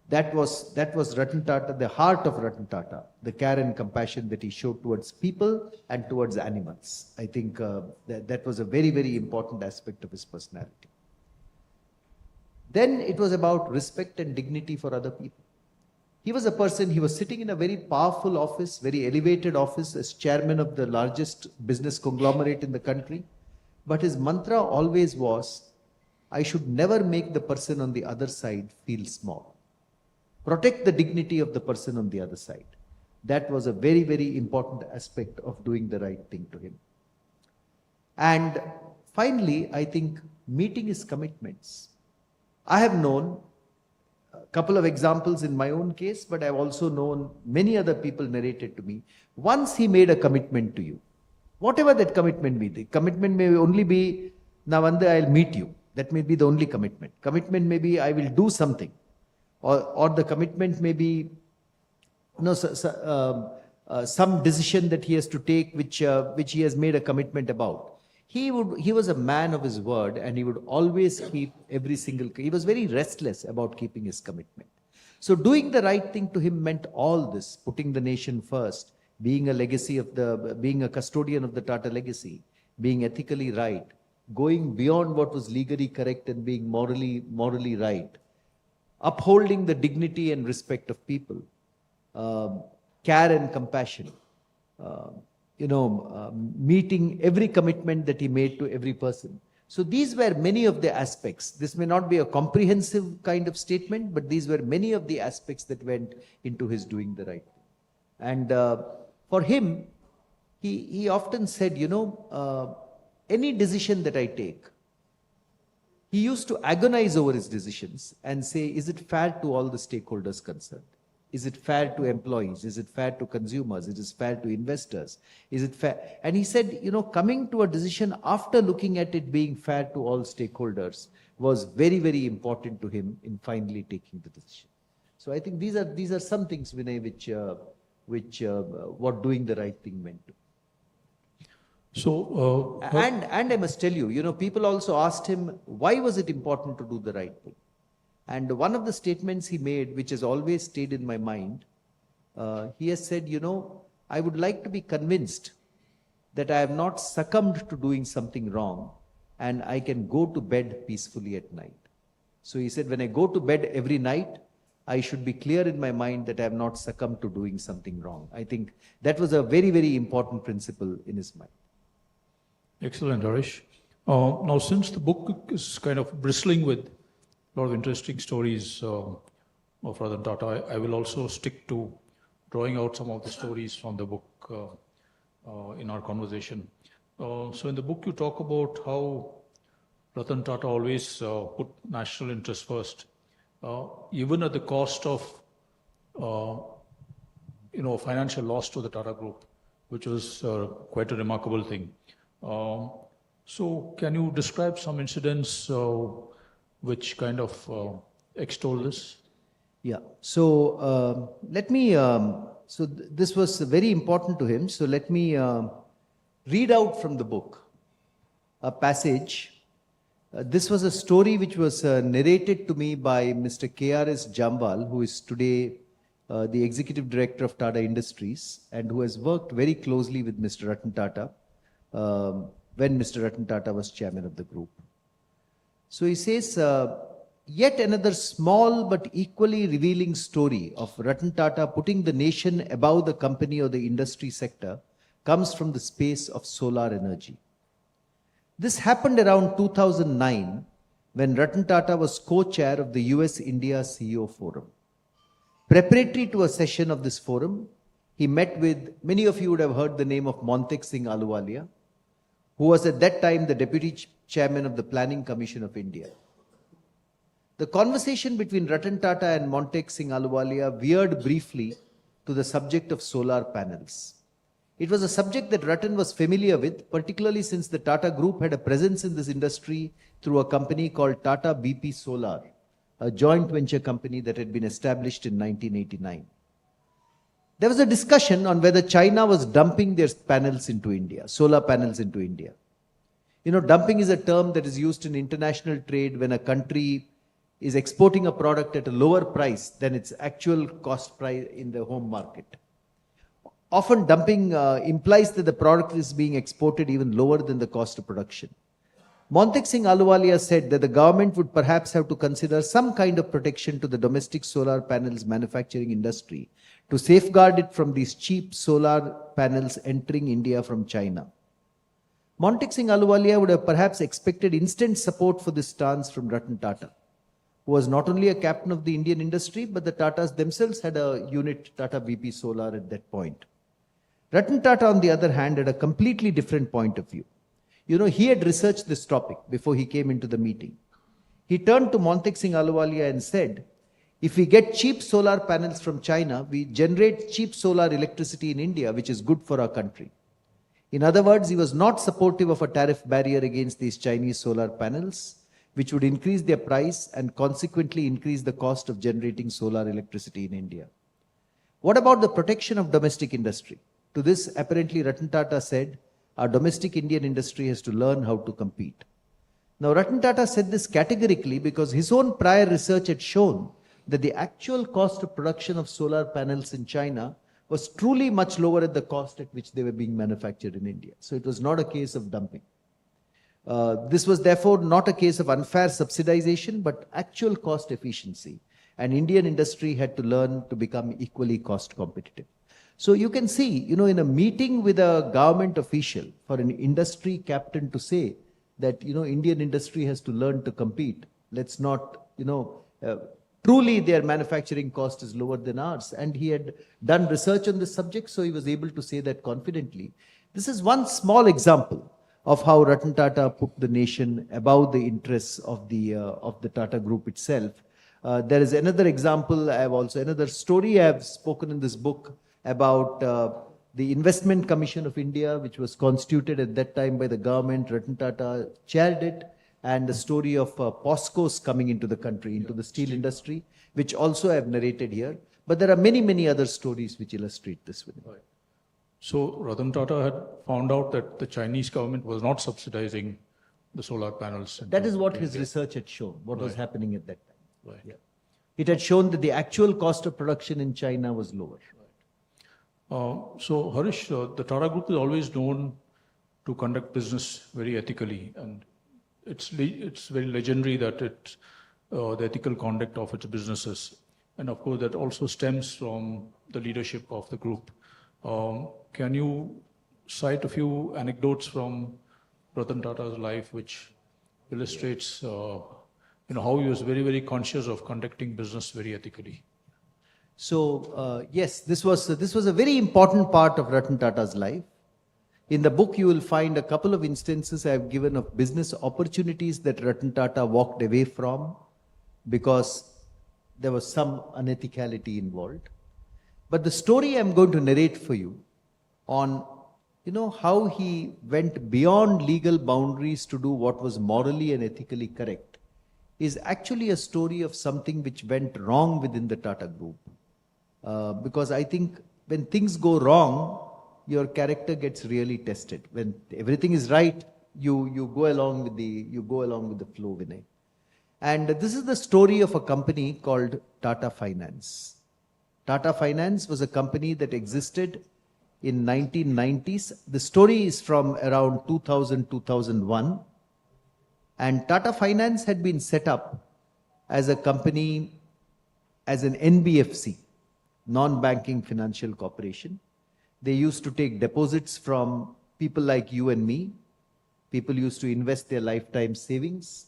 That was Ratan Tata, the heart of Ratan Tata, the care and compassion that he showed towards people and towards animals. I think that was a very, very important aspect of his personality. Then it was about respect and dignity for other people. He was a person, he was sitting in a very powerful office, very elevated office as chairman of the largest business conglomerate in the country. But his mantra always was, I should never make the person on the other side feel small. Protect the dignity of the person on the other side. That was a very, very important aspect of doing the right thing to him. And finally, I think meeting his commitments. I have known a couple of examples in my own case, but I've also known many other people narrated to me. Once he made a commitment to you, whatever that commitment be, the commitment may only be, Navanda, I'll meet you. That may be the only commitment. Commitment may be, I will do something. Or the commitment may be, some decision that he has to take, which he has made a commitment about. He was a man of his word, and he would always keep he was very restless about keeping his commitment. So doing the right thing to him meant all this, putting the nation first, being a custodian of the Tata legacy, being ethically right, going beyond what was legally correct and being morally right, upholding the dignity and respect of people, care and compassion, meeting every commitment that he made to every person. So these were many of the aspects. This may not be a comprehensive kind of statement, but these were many of the aspects that went into his doing the right thing. And for him, he often said, any decision that I take, he used to agonize over his decisions and say, is it fair to all the stakeholders concerned? Is it fair to employees? Is it fair to consumers? Is it fair to investors? Is it fair? And he said, coming to a decision after looking at it being fair to all stakeholders was very, very important to him in finally taking the decision. So I think these are some things, Vinay, which what doing the right thing meant to. So, and I must tell you, people also asked him, why was it important to do the right thing? And one of the statements he made, which has always stayed in my mind, he has said, I would like to be convinced that I have not succumbed to doing something wrong and I can go to bed peacefully at night. So he said, when I go to bed every night, I should be clear in my mind that I have not succumbed to doing something wrong. I think that was a very, very important principle in his mind. Excellent, Harish. Now, since the book is kind of bristling with a lot of interesting stories of Ratan Tata, I will also stick to drawing out some of the stories from the book in our conversation. So in the book, you talk about how Ratan Tata always put national interest first, even at the cost of financial loss to the Tata Group, which was quite a remarkable thing. So can you describe some incidents which kind of extol this? Yeah. So let me So this was very important to him. So let me read out from the book a passage. This was a story which was narrated to me by Mr. KRS Jambal, who is today the Executive Director of Tata Industries and who has worked very closely with Mr. Ratan Tata when Mr. Ratan Tata was chairman of the group. So he says, yet another small but equally revealing story of Ratan Tata putting the nation above the company or the industry sector comes from the space of solar energy. This happened around 2009 when Ratan Tata was co-chair of the US-India CEO Forum. Preparatory to a session of this forum, he met with, many of you would have heard the name of Montek Singh Ahluwalia, who was at that time the Deputy Chairman of the Planning Commission of India. The conversation between Ratan Tata and Montek Singh Ahluwalia veered briefly to the subject of solar panels. It was a subject that Ratan was familiar with, particularly since the Tata Group had a presence in this industry through a company called Tata BP Solar, a joint venture company that had been established in 1989. There was a discussion on whether China was dumping their panels into India, solar panels into India. You know, dumping is a term that is used in international trade when a country is exporting a product at a lower price than its actual cost price in the home market. Often dumping implies that the product is being exported even lower than the cost of production. Montek Singh Ahluwalia said that the government would perhaps have to consider some kind of protection to the domestic solar panels manufacturing industry to safeguard it from these cheap solar panels entering India from China. Montek Singh Ahluwalia would have perhaps expected instant support for this stance from Ratan Tata, who was not only a captain of the Indian industry, but the Tatas themselves had a unit, Tata BP Solar, at that point. Ratan Tata, on the other hand, had a completely different point of view. You know, he had researched this topic before he came into the meeting. He turned to Montek Singh Ahluwalia and said, if we get cheap solar panels from China, we generate cheap solar electricity in India, which is good for our country. In other words, he was not supportive of a tariff barrier against these Chinese solar panels, which would increase their price and consequently increase the cost of generating solar electricity in India. What about the protection of domestic industry? To this, apparently, Ratan Tata said, our domestic Indian industry has to learn how to compete. Now, Ratan Tata said this categorically because his own prior research had shown that the actual cost of production of solar panels in China was truly much lower at the cost at which they were being manufactured in India. So it was not a case of dumping. This was therefore not a case of unfair subsidization, but actual cost efficiency. And Indian industry had to learn to become equally cost competitive. So you can see, you know, in a meeting with a government official, for an industry captain to say that, you know, Indian industry has to learn to compete. Let's not, you know, truly their manufacturing cost is lower than ours. And he had done research on this subject, so he was able to say that confidently. This is one small example of how Ratan Tata put the nation above the interests of the Tata Group itself. There is another example, another story I have spoken in this book about the Investment Commission of India, which was constituted at that time by the government. Ratan Tata chaired it, and the story of POSCOs coming into the country, into the steel industry, which also I have narrated here. But there are many, many other stories which illustrate this. Right. So Ratan Tata had found out that the Chinese government was not subsidizing the solar panels. That is what his research had shown, what was happening at that time. Right. Yeah. It had shown that the actual cost of production in China was lower. So Harish, the Tata Group is always known to conduct business very ethically, and it's very legendary that the ethical conduct of its businesses, and of course that also stems from the leadership of the group. Can you cite a few anecdotes from Ratan Tata's life which illustrates how he was very, very conscious of conducting business very ethically? So yes, this was a very important part of Ratan Tata's life. In the book, you will find a couple of instances I have given of business opportunities that Ratan Tata walked away from because there was some unethicality involved. But the story I'm going to narrate for you on, how he went beyond legal boundaries to do what was morally and ethically correct is actually a story of something which went wrong within the Tata Group. Because I think when things go wrong, your character gets really tested. When everything is right, you go along with the flow, Vinay. And this is the story of a company called Tata Finance. Tata Finance was a company that existed in 1990s. The story is from around 2000, 2001. And Tata Finance had been set up as a company, as an NBFC, non-banking financial corporation. They used to take deposits from people like you and me. People used to invest their lifetime savings.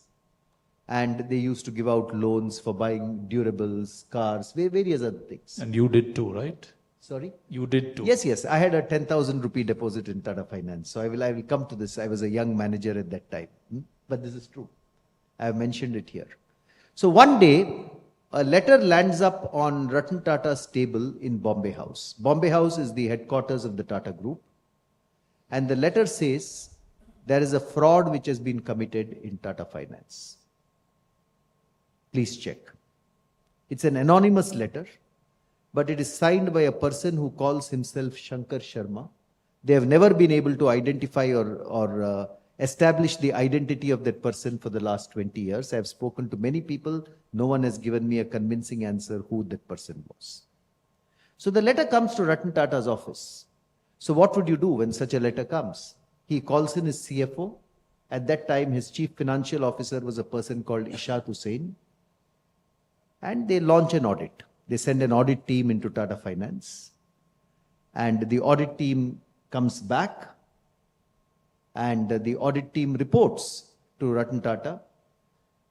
And they used to give out loans for buying durables, cars, various other things. And you did too, right? Sorry? You did too. Yes. I had a 10,000 rupee deposit in Tata Finance. So I will come to this. I was a young manager at that time. But this is true. I have mentioned it here. So one day, a letter lands up on Ratan Tata's table in Bombay House. Bombay House is the headquarters of the Tata Group. And the letter says, there is a fraud which has been committed in Tata Finance. Please check. It's an anonymous letter, but it is signed by a person who calls himself Shankar Sharma. They have never been able to identify or establish the identity of that person for the last 20 years. I have spoken to many people. No one has given me a convincing answer who that person was. So the letter comes to Ratan Tata's office. So what would you do when such a letter comes? He calls in his CFO. At that time, his chief financial officer was a person called Ishat Hussain. And they launch an audit. They send an audit team into Tata Finance. And the audit team comes back. And the audit team reports to Ratan Tata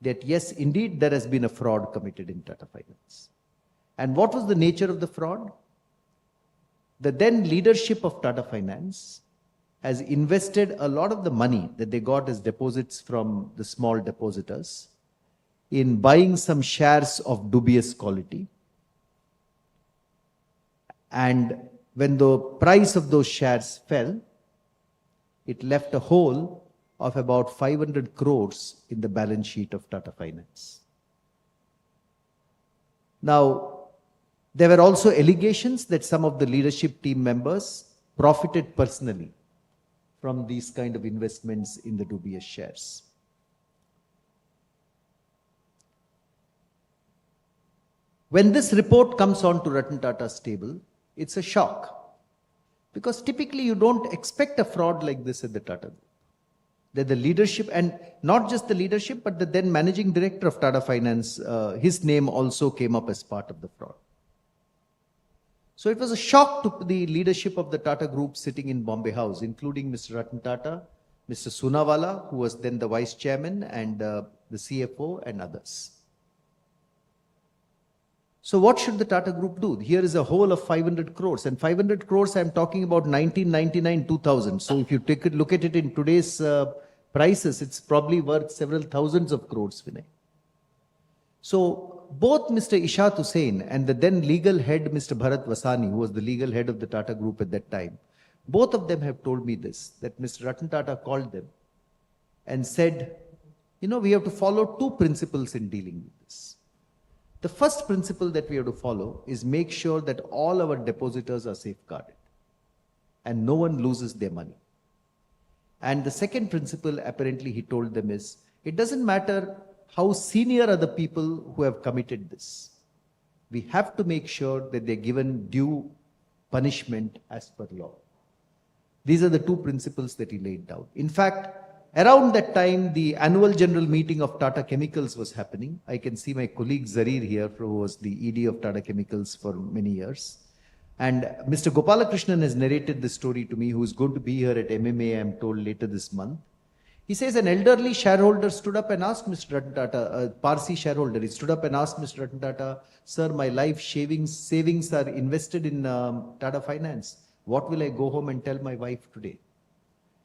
that yes, indeed, there has been a fraud committed in Tata Finance. And what was the nature of the fraud? The then leadership of Tata Finance has invested a lot of the money that they got as deposits from the small depositors in buying some shares of dubious quality. And when the price of those shares fell, it left a hole of about 500 crores in the balance sheet of Tata Finance. Now, there were also allegations that some of the leadership team members profited personally from these kind of investments in the dubious shares. When this report comes on to Ratan Tata's table, it's a shock. Because typically you don't expect a fraud like this at the Tata Group. That the leadership, and not just the leadership, but the then managing director of Tata Finance, his name also came up as part of the fraud. So it was a shock to the leadership of the Tata Group sitting in Bombay House, including Mr. Ratan Tata, Mr. Soonawala, who was then the vice chairman, and the CFO and others. So what should the Tata Group do? Here is a hole of 500 crores. And 500 crores, I'm talking about 1999, 2000. So if you take a look at it in today's prices, it's probably worth several thousands of crores, Vinay. So both Mr. Ishat Hussain and the then legal head, Mr. Bharat Vasani, who was the legal head of the Tata Group at that time, both of them have told me this, that Mr. Ratan Tata called them and said, you know, we have to follow two principles in dealing with this. The first principle that we have to follow is make sure that all our depositors are safeguarded and no one loses their money. And the second principle, apparently he told them, is it doesn't matter how senior are the people who have committed this. We have to make sure that they're given due punishment as per law. These are the two principles that he laid down. In fact, around that time, the annual general meeting of Tata Chemicals was happening. I can see my colleague Zarir here, who was the ED of Tata Chemicals for many years. And Mr. Gopalakrishnan has narrated this story to me, who is going to be here at MMA, I'm told, later this month. He says an elderly shareholder stood up and asked Mr. Ratan Tata, a Parsi shareholder, he stood up and asked Mr. Ratan Tata, sir, my life savings are invested in Tata Finance. What will I go home and tell my wife today?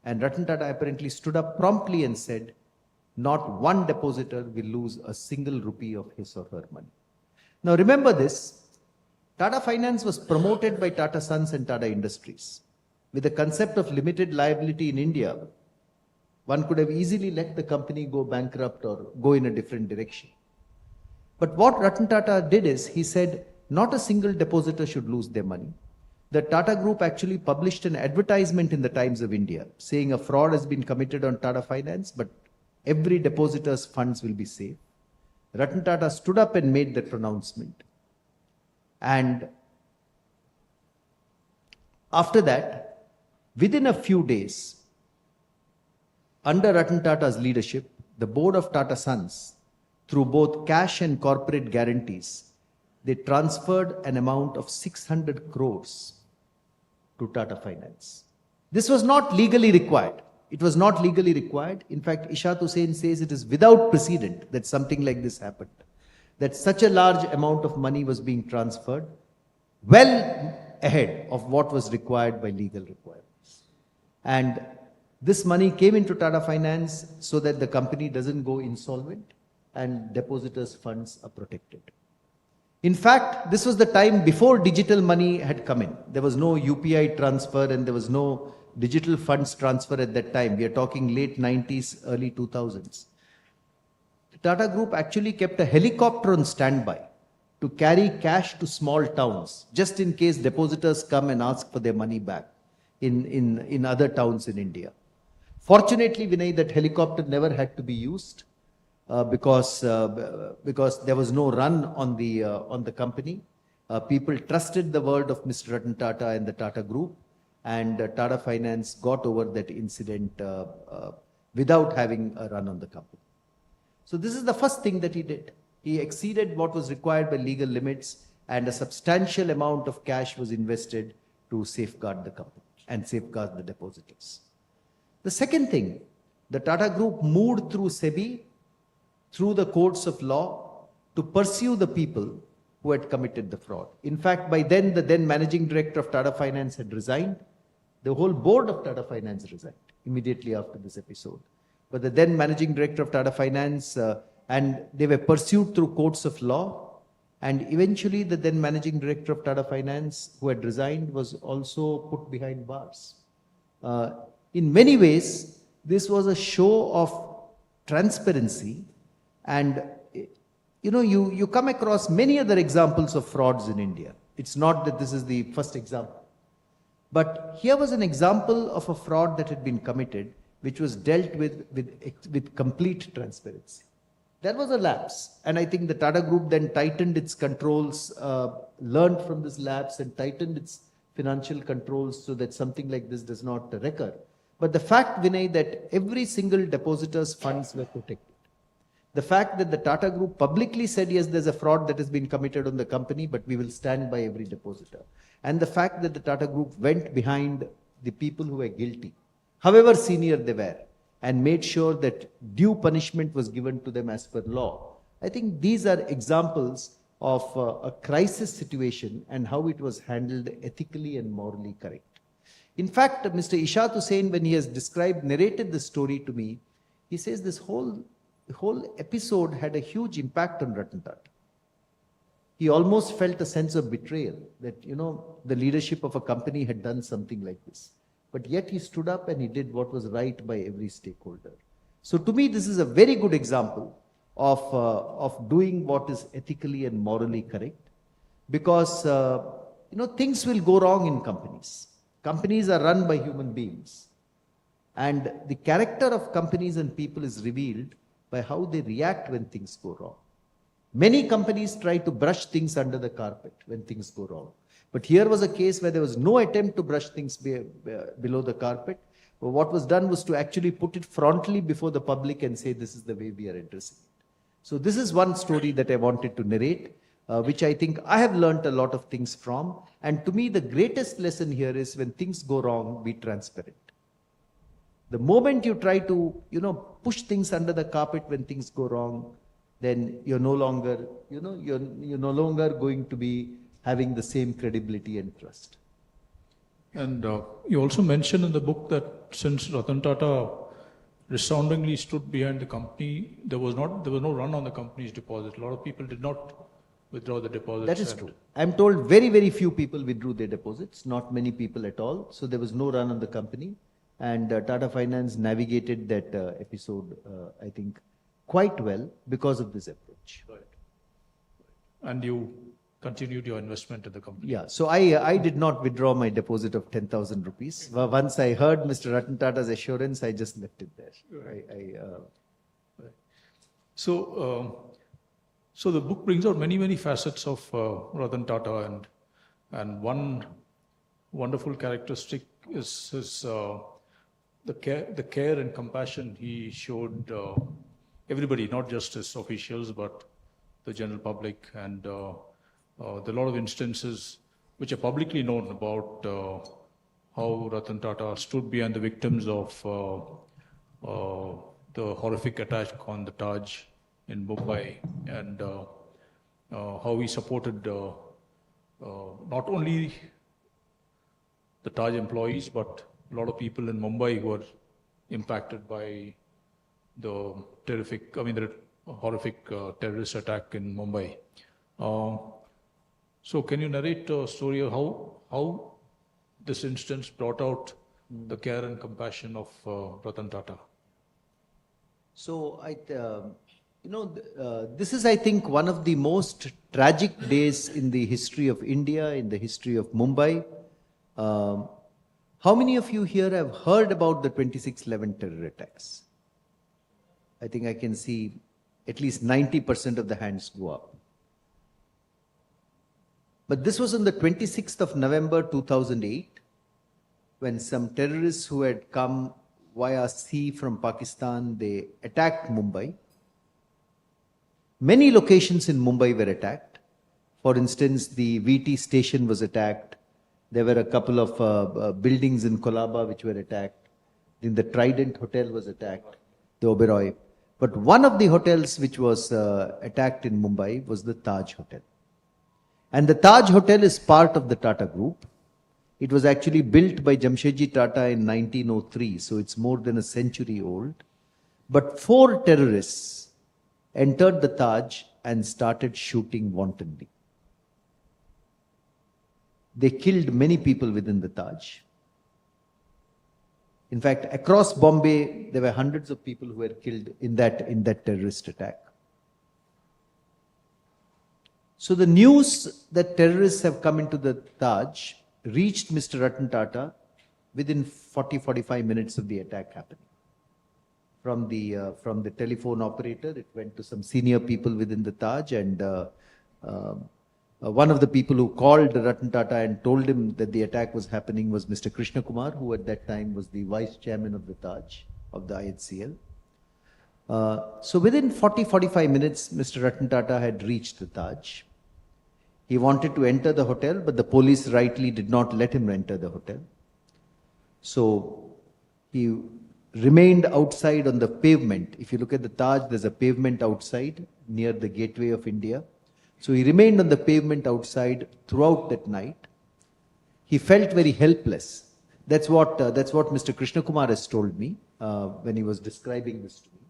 And Ratan Tata apparently stood up promptly and said, not one depositor will lose a single rupee of his or her money. Now remember this, Tata Finance was promoted by Tata Sons and Tata Industries. With the concept of limited liability in India, one could have easily let the company go bankrupt or go in a different direction. But what Ratan Tata did is, he said, not a single depositor should lose their money. the Tata Group actually published an advertisement in the Times of India saying a fraud has been committed on Tata Finance, but every depositor's funds will be safe. Ratan Tata stood up and made that pronouncement. And after that, within a few days, under Ratan Tata's leadership, the board of Tata Sons, through both cash and corporate guarantees, they transferred an amount of 600 crores to Tata Finance. This was not legally required. It was not legally required. In fact, Ishaq Hussain says it is without precedent that something like this happened. That such a large amount of money was being transferred well ahead of what was required by legal requirements. And this money came into Tata Finance so that the company doesn't go insolvent and depositors' funds are protected. In fact, this was the time before digital money had come in. There was no UPI transfer and there was no digital funds transfer at that time. We are talking late 90s, early 2000s. The Tata Group actually kept a helicopter on standby to carry cash to small towns, just in case depositors come and ask for their money back in other towns in India. Fortunately, Vinay, that helicopter never had to be used because there was no run on the company. People trusted the word of Mr. Ratan Tata and the Tata Group, and Tata Finance got over that incident without having a run on the company. So this is the first thing that he did. He exceeded what was required by legal limits, and a substantial amount of cash was invested to safeguard the company and safeguard the depositors. The second thing, the Tata Group moved through SEBI, through the courts of law, to pursue the people who had committed the fraud. In fact, by then, the then managing director of Tata Finance had resigned. The whole board of Tata Finance resigned immediately after this episode. But the then managing director of Tata Finance, and they were pursued through courts of law. And eventually, the then managing director of Tata Finance, who had resigned, was also put behind bars. In many ways, this was a show of transparency. And you come across many other examples of frauds in India. It's not that this is the first example. But here was an example of a fraud that had been committed, which was dealt with complete transparency. There was a lapse. And I think the Tata Group then tightened its controls, learned from this lapse and tightened its financial controls so that something like this does not recur. But the fact, Vinay, that every single depositor's funds were protected. The fact that the Tata Group publicly said, yes, there's a fraud that has been committed on the company, but we will stand by every depositor. And the fact that the Tata Group went behind the people who were guilty, however senior they were, and made sure that due punishment was given to them as per law. I think these are examples of a crisis situation and how it was handled ethically and morally correct. In fact, Mr. Ishaq Hussain, when he has narrated the story to me, he says this whole episode had a huge impact on Ratan Tata. He almost felt a sense of betrayal that, the leadership of a company had done something like this. But yet he stood up and he did what was right by every stakeholder. So to me, this is a very good example of doing what is ethically and morally correct. Because, things will go wrong in companies. Companies are run by human beings. And the character of companies and people is revealed by how they react when things go wrong. Many companies try to brush things under the carpet when things go wrong. But here was a case where there was no attempt to brush things below the carpet. But what was done was to actually put it frontally before the public and say, this is the way we are addressing it. So this is one story that I wanted to narrate, which I think I have learned a lot of things from. And to me, the greatest lesson here is when things go wrong, be transparent. The moment you try to, push things under the carpet when things go wrong, then you're no longer, you're no longer going to be having the same credibility and trust. And you also mentioned in the book that since Ratan Tata resoundingly stood behind the company, there was no run on the company's deposit. A lot of people did not withdraw the deposits. That is true. I'm told very, very few people withdrew their deposits, not many people at all. So there was no run on the company. And Tata Finance navigated that episode, I think, quite well because of this approach. Right. And you continued your investment in the company. Yeah, so I did not withdraw my deposit of 10,000 rupees. Once I heard Mr. Ratan Tata's assurance, I just left it there. So the book brings out many facets of Ratan Tata, and one wonderful characteristic is his the care and compassion he showed everybody, not just his officials, but the general public. And there are a lot of instances which are publicly known about how Ratan Tata stood behind the victims of the horrific attack on the Taj in Mumbai, and how he supported not only the Taj employees, but a lot of people in Mumbai who were impacted by the horrific terrorist attack in Mumbai. So can you narrate a story of how this instance brought out the care and compassion of Ratan Tata? So this is, I think, one of the most tragic days in the history of India, in the history of Mumbai. How many of you here have heard about the 26/11 terror attacks? I think I can see at least 90% of the hands go up. But this was on the 26th of November 2008, when some terrorists who had come via sea from Pakistan, they attacked Mumbai. Many locations in Mumbai were attacked. For instance, the VT station was attacked. There were a couple of buildings in Colaba which were attacked. Then the Trident Hotel was attacked, the Oberoi. But one of the hotels which was attacked in Mumbai was the Taj Hotel. And the Taj Hotel is part of the Tata Group. It was actually built by Jamshedji Tata in 1903, so it's more than a century old. But 4 terrorists entered the Taj and started shooting wantonly. They killed many people within the Taj. In fact, across Bombay, there were hundreds of people who were killed in that terrorist attack. So the news that terrorists have come into the Taj reached Mr. Ratan Tata within 40-45 minutes of the attack happening. From the telephone operator, it went to some senior people within the Taj, and one of the people who called Ratan Tata and told him that the attack was happening was Mr. Krishna Kumar, who at that time was the vice chairman of the Taj, of the IHCL. So within 40-45 minutes, Mr. Ratan Tata had reached the Taj. He wanted to enter the hotel, but the police rightly did not let him enter the hotel. So he remained outside on the pavement. If you look at the Taj, there's a pavement outside near the Gateway of India. So he remained on the pavement outside throughout that night. He felt very helpless. That's what Mr. Krishna Kumar has told me when he was describing this to me.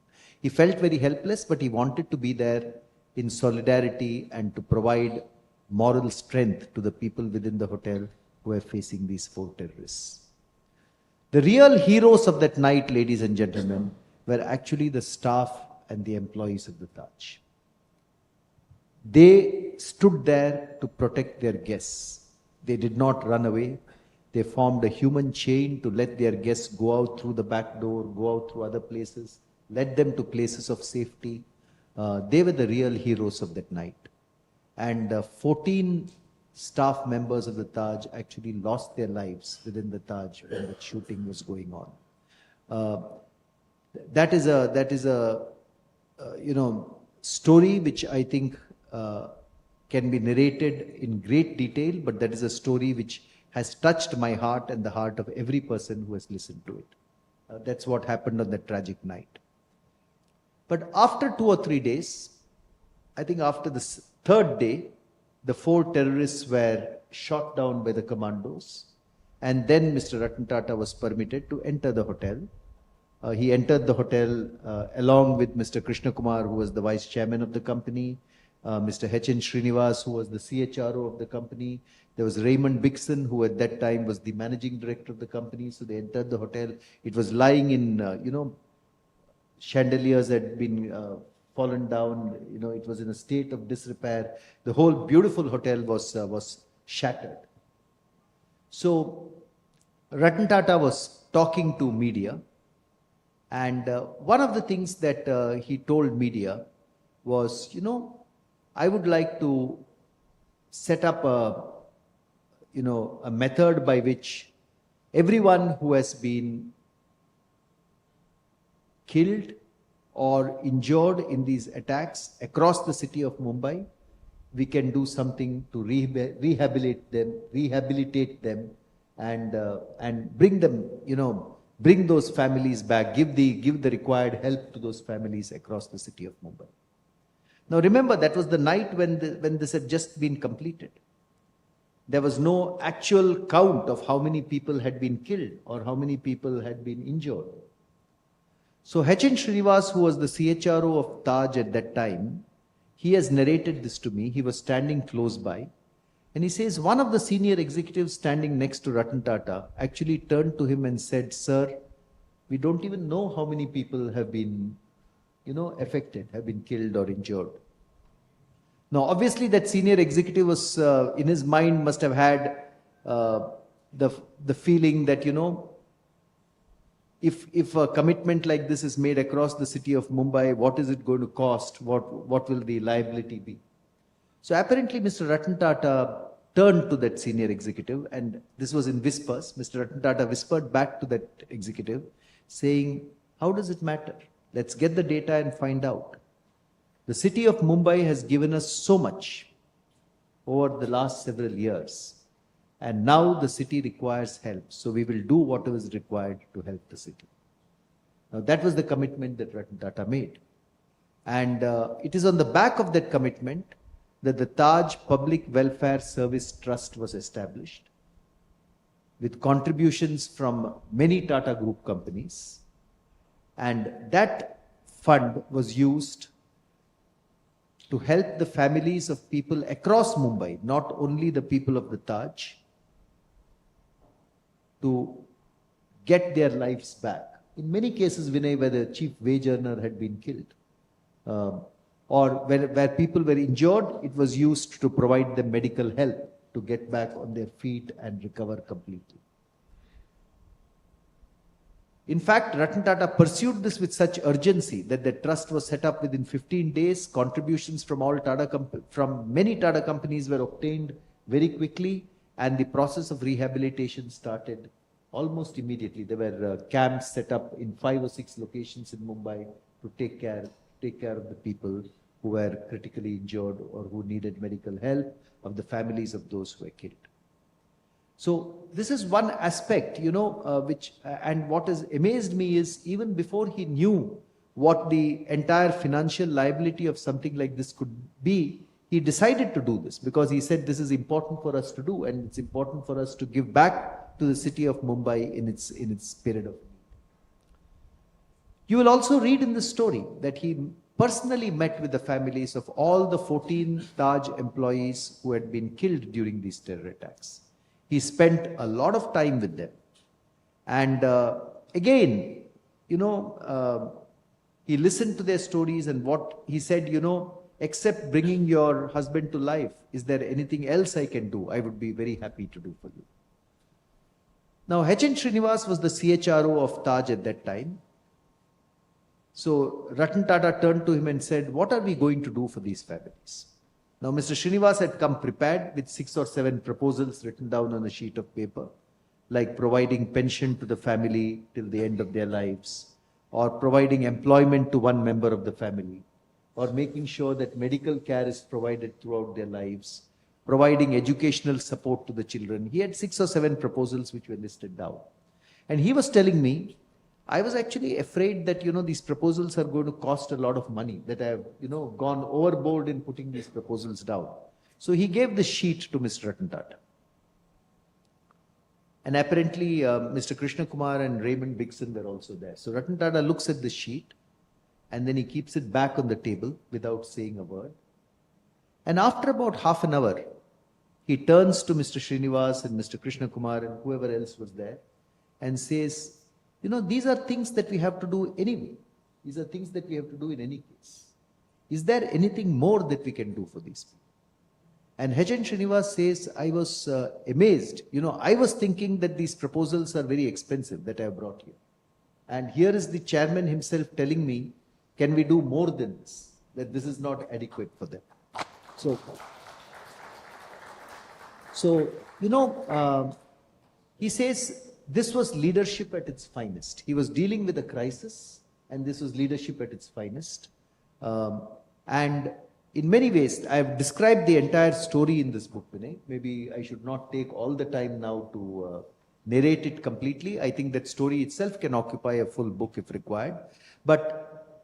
He felt very helpless, but he wanted to be there in solidarity and to provide moral strength to the people within the hotel who were facing these 4 terrorists. The real heroes of that night, ladies and gentlemen, were actually the staff and the employees of the Taj. They stood there to protect their guests. They did not run away. They formed a human chain to let their guests go out through the back door, go out through other places, led them to places of safety. They were the real heroes of that night. And 14 staff members of the Taj actually lost their lives within the Taj when the shooting was going on. That is a story which I think can be narrated in great detail, but that is a story which has touched my heart and the heart of every person who has listened to it. That's what happened on that tragic night. But after 2 or 3 days, I think after the 3rd day, the 4 terrorists were shot down by the commandos, and then Mr. Ratan Tata was permitted to enter the hotel. He entered the hotel along with Mr. Krishna Kumar, who was the vice chairman of the company, Mr. H.N. Srinivas, who was the CHRO of the company. There was Raymond Bixon, who at that time was the managing director of the company. So they entered the hotel. It was lying in, chandeliers had been fallen down. You know, it was in a state of disrepair. The whole beautiful hotel was shattered. So Ratan Tata was talking to media, and one of the things that he told media was, you know, I would like to set up a method by which everyone who has been killed or injured in these attacks across the city of Mumbai, we can do something to rehabilitate them, and bring them, bring those families back, give the required help to those families across the city of Mumbai. Now remember, that was the night when this had just been completed. There was no actual count of how many people had been killed or how many people had been injured. So H.N. Srinivas, who was the CHRO of Taj at that time, he has narrated this to me. He was standing close by, and he says one of the senior executives standing next to Ratan Tata actually turned to him and said, "Sir, we don't even know how many people have been, affected, have been killed or injured." Now, obviously, that senior executive was, in his mind, must have had the feeling that, if a commitment like this is made across the city of Mumbai, what is it going to cost? What will the liability be? So apparently, Mr. Ratan Tata turned to that senior executive, and this was in whispers. Mr. Ratan Tata whispered back to that executive, saying, "How does it matter? Let's get the data and find out. The city of Mumbai has given us so much over the last several years, and now the city requires help. So we will do whatever is required to help the city." Now that was the commitment that Ratan Tata made. And it is on the back of that commitment that the Taj Public Welfare Service Trust was established, with contributions from many Tata Group companies. And that fund was used to help the families of people across Mumbai, not only the people of the Taj, to get their lives back. In many cases, Vinay, where the chief wage earner had been killed, or where people were injured, it was used to provide them medical help to get back on their feet and recover completely. In fact, Ratan Tata pursued this with such urgency that the trust was set up within 15 days. Contributions from many Tata companies were obtained very quickly, and the process of rehabilitation started almost immediately. There were camps set up in 5 or 6 locations in Mumbai to take care of the people who were critically injured or who needed medical help, of the families of those who were killed. So this is one aspect, and what has amazed me is, even before he knew what the entire financial liability of something like this could be, he decided to do this, because he said this is important for us to do, and it's important for us to give back to the city of Mumbai in its period of need. You will also read in the story that he personally met with the families of all the 14 Taj employees who had been killed during these terror attacks. He spent a lot of time with them. And again, he listened to their stories, and what he said, except bringing your husband to life, is there anything else I can do? I would be very happy to do for you. Now, H.N. Srinivas was the CHRO of Taj at that time. So Ratan Tata turned to him and said, "What are we going to do for these families?" Now, Mr. Srinivas had come prepared with 6 or 7 proposals written down on a sheet of paper, like providing pension to the family till the end of their lives, or providing employment to one member of the family, or making sure that medical care is provided throughout their lives, providing educational support to the children. He had 6 or 7 proposals which were listed down. And he was telling me, I was actually afraid that, these proposals are going to cost a lot of money, that I have, gone overboard in putting these proposals down. So he gave the sheet to Mr. Ratan Tata. And apparently, Mr. Krishna Kumar and Raymond Bigson were also there. So Ratan Tata looks at the sheet, and then he keeps it back on the table without saying a word. And after about half an hour, he turns to Mr. Srinivas and Mr. Krishna Kumar and whoever else was there, and says, these are things that we have to do anyway. These are things that we have to do in any case. Is there anything more that we can do for these people? And H.N. Srinivas says, I was amazed. I was thinking that these proposals are very expensive that I have brought here. And here is the chairman himself telling me, can we do more than this? That this is not adequate for them. So he says this was leadership at its finest. He was dealing with a crisis, and this was leadership at its finest. And in many ways, I have described the entire story in this book, Vinay. Maybe I should not take all the time now to narrate it completely. I think that story itself can occupy a full book if required. But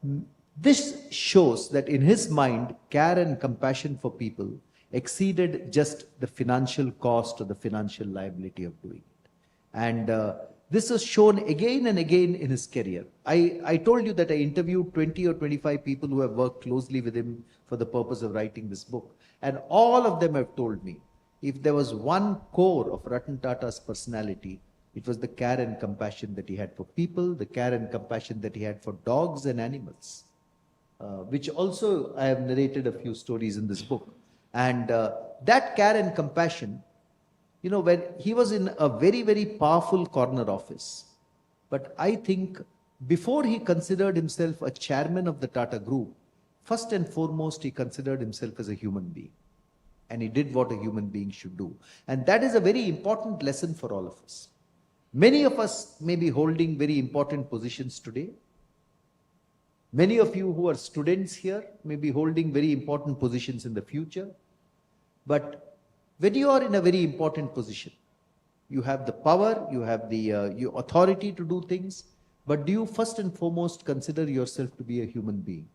this shows that in his mind, care and compassion for people exceeded just the financial cost or the financial liability of doing it. And this was shown again and again in his career. I told you that I interviewed 20 or 25 people who have worked closely with him for the purpose of writing this book. And all of them have told me, if there was one core of Ratan Tata's personality, it was the care and compassion that he had for people, the care and compassion that he had for dogs and animals, which also I have narrated a few stories in this book. And that care and compassion, when he was in a very, very powerful corner office, but I think before he considered himself a chairman of the Tata Group, first and foremost, he considered himself as a human being. And he did what a human being should do. And that is a very important lesson for all of us. Many of us may be holding very important positions today. Many of you who are students here may be holding very important positions in the future. But when you are in a very important position, you have the power, you have the your authority to do things, but do you first and foremost consider yourself to be a human being?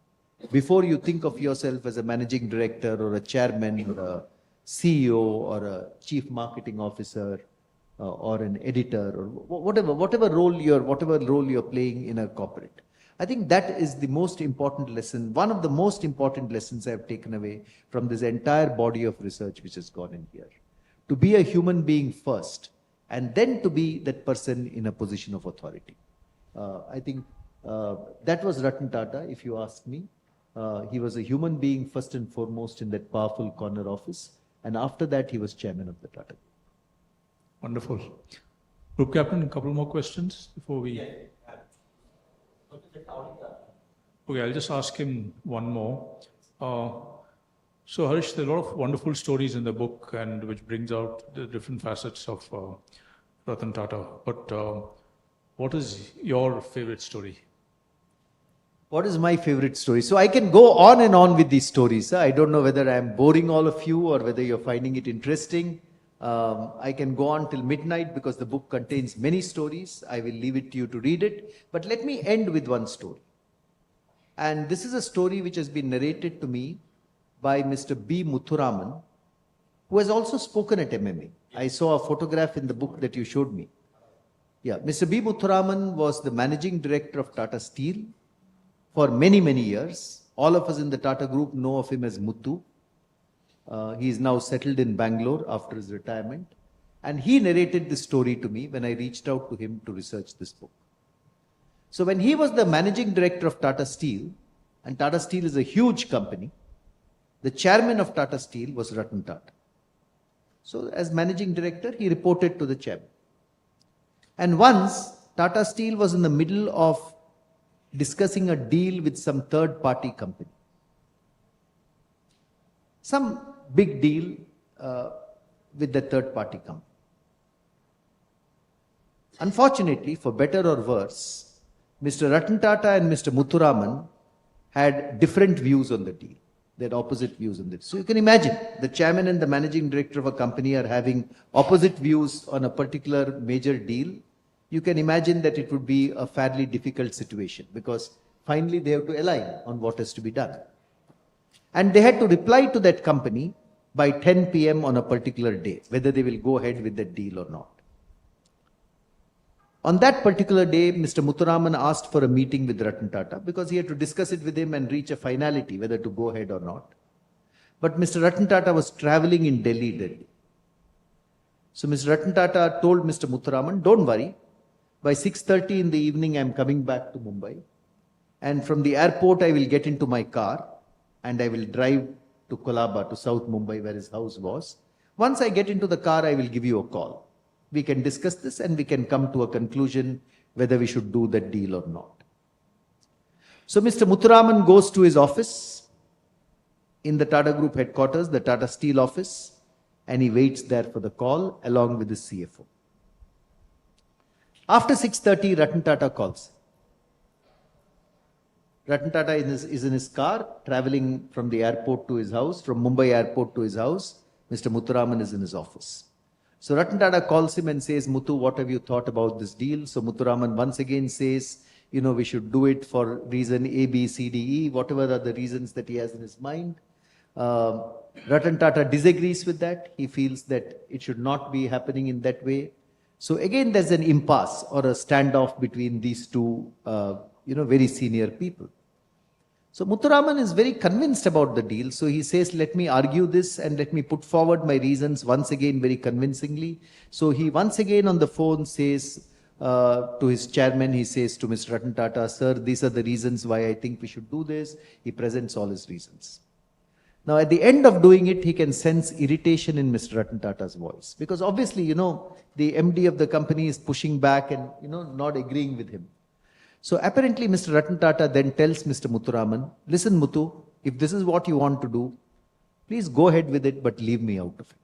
Before you think of yourself as a managing director or a chairman or a CEO or a chief marketing officer or an editor or whatever role you're playing in a corporate. I think that is the most important lesson, one of the most important lessons I have taken away from this entire body of research which has gone in here. To be a human being first, and then to be that person in a position of authority. I think that was Ratan Tata, if you ask me. He was a human being first and foremost in that powerful corner office, and after that he was chairman of the Tata Group. Wonderful. Group Captain, a couple more questions before we... Okay, I'll just ask him one more. So Harish, there are a lot of wonderful stories in the book, and which brings out the different facets of Ratan Tata. But what is your favorite story? What is my favorite story? So I can go on and on with these stories. I don't know whether I'm boring all of you or whether you're finding it interesting. I can go on till midnight because the book contains many stories. I will leave it to you to read it. But let me end with one story. And this is a story which has been narrated to me by Mr. B. Muthuraman, who has also spoken at MMA. I saw a photograph in the book that you showed me. Yeah, Mr. B. Muthuraman was the managing director of Tata Steel for many, many years. All of us in the Tata Group know of him as Muthu. He is now settled in Bangalore after his retirement. And he narrated this story to me when I reached out to him to research this book. So when he was the managing director of Tata Steel, and Tata Steel is a huge company, the chairman of Tata Steel was Ratan Tata. So as managing director, he reported to the chairman. And once Tata Steel was in the middle of discussing a deal with some third-party company. Some big deal with the third-party company. Unfortunately, for better or worse, Mr. Ratan Tata and Mr. Muthuraman had different views on the deal. They had opposite views on this. So you can imagine the chairman and the managing director of a company are having opposite views on a particular major deal. You can imagine that it would be a fairly difficult situation because finally they have to align on what has to be done. And they had to reply to that company by 10 p.m. on a particular day, whether they will go ahead with that deal or not. On that particular day, Mr. Muthuraman asked for a meeting with Ratan Tata because he had to discuss it with him and reach a finality whether to go ahead or not. But Mr. Ratan Tata was traveling in Delhi that day. So Mr. Ratan Tata told Mr. Muthuraman, don't worry, by 6:30 in the evening I am coming back to Mumbai, and from the airport I will get into my car and I will drive to Kolaba, to South Mumbai, where his house was. Once I get into the car, I will give you a call. We can discuss this and we can come to a conclusion whether we should do that deal or not. So Mr. Muthuraman goes to his office in the Tata Group headquarters, the Tata Steel office, and he waits there for the call along with his CFO. After 6:30, Ratan Tata calls. Ratan Tata is in his car, traveling from the airport to his house, from Mumbai airport to his house. Mr. Muthuraman is in his office. So Ratan Tata calls him and says, Muthu, what have you thought about this deal? So Muthuraman once again says, we should do it for reason A, B, C, D, E, whatever are the reasons that he has in his mind. Ratan Tata disagrees with that. He feels that it should not be happening in that way. So again, there's an impasse or a standoff between these two, very senior people. So Muthuraman is very convinced about the deal. So he says, let me argue this and let me put forward my reasons once again very convincingly. So he once again on the phone says to his chairman, he says to Mr. Ratan Tata, sir, these are the reasons why I think we should do this. He presents all his reasons. Now at the end of doing it, he can sense irritation in Mr. Ratan Tata's voice. Because obviously, the MD of the company is pushing back and, not agreeing with him. So apparently Mr. Ratan Tata then tells Mr. Muthuraman, listen Muthu, if this is what you want to do, please go ahead with it, but leave me out of it.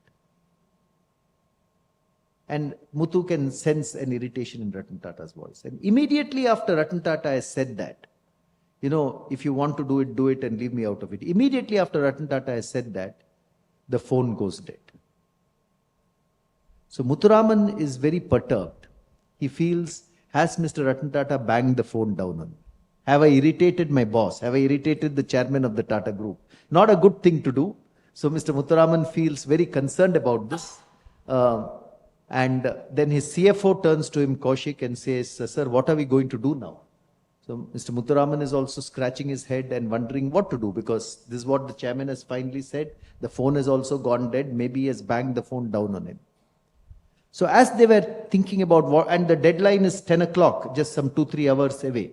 And Muthu can sense an irritation in Ratan Tata's voice. And immediately after Ratan Tata has said that, if you want to do it and leave me out of it. Immediately after Ratan Tata has said that, the phone goes dead. So Muthuraman is very perturbed. He feels, has Mr. Ratan Tata banged the phone down on me? Have I irritated my boss? Have I irritated the chairman of the Tata Group? Not a good thing to do. So Mr. Muthuraman feels very concerned about this. And then his CFO turns to him, Kaushik, and says, sir, what are we going to do now? So Mr. Muthuraman is also scratching his head and wondering what to do, because this is what the chairman has finally said. The phone has also gone dead. Maybe he has banged the phone down on him. So as they were thinking about what, and the deadline is 10 o'clock, just some 2-3 hours away.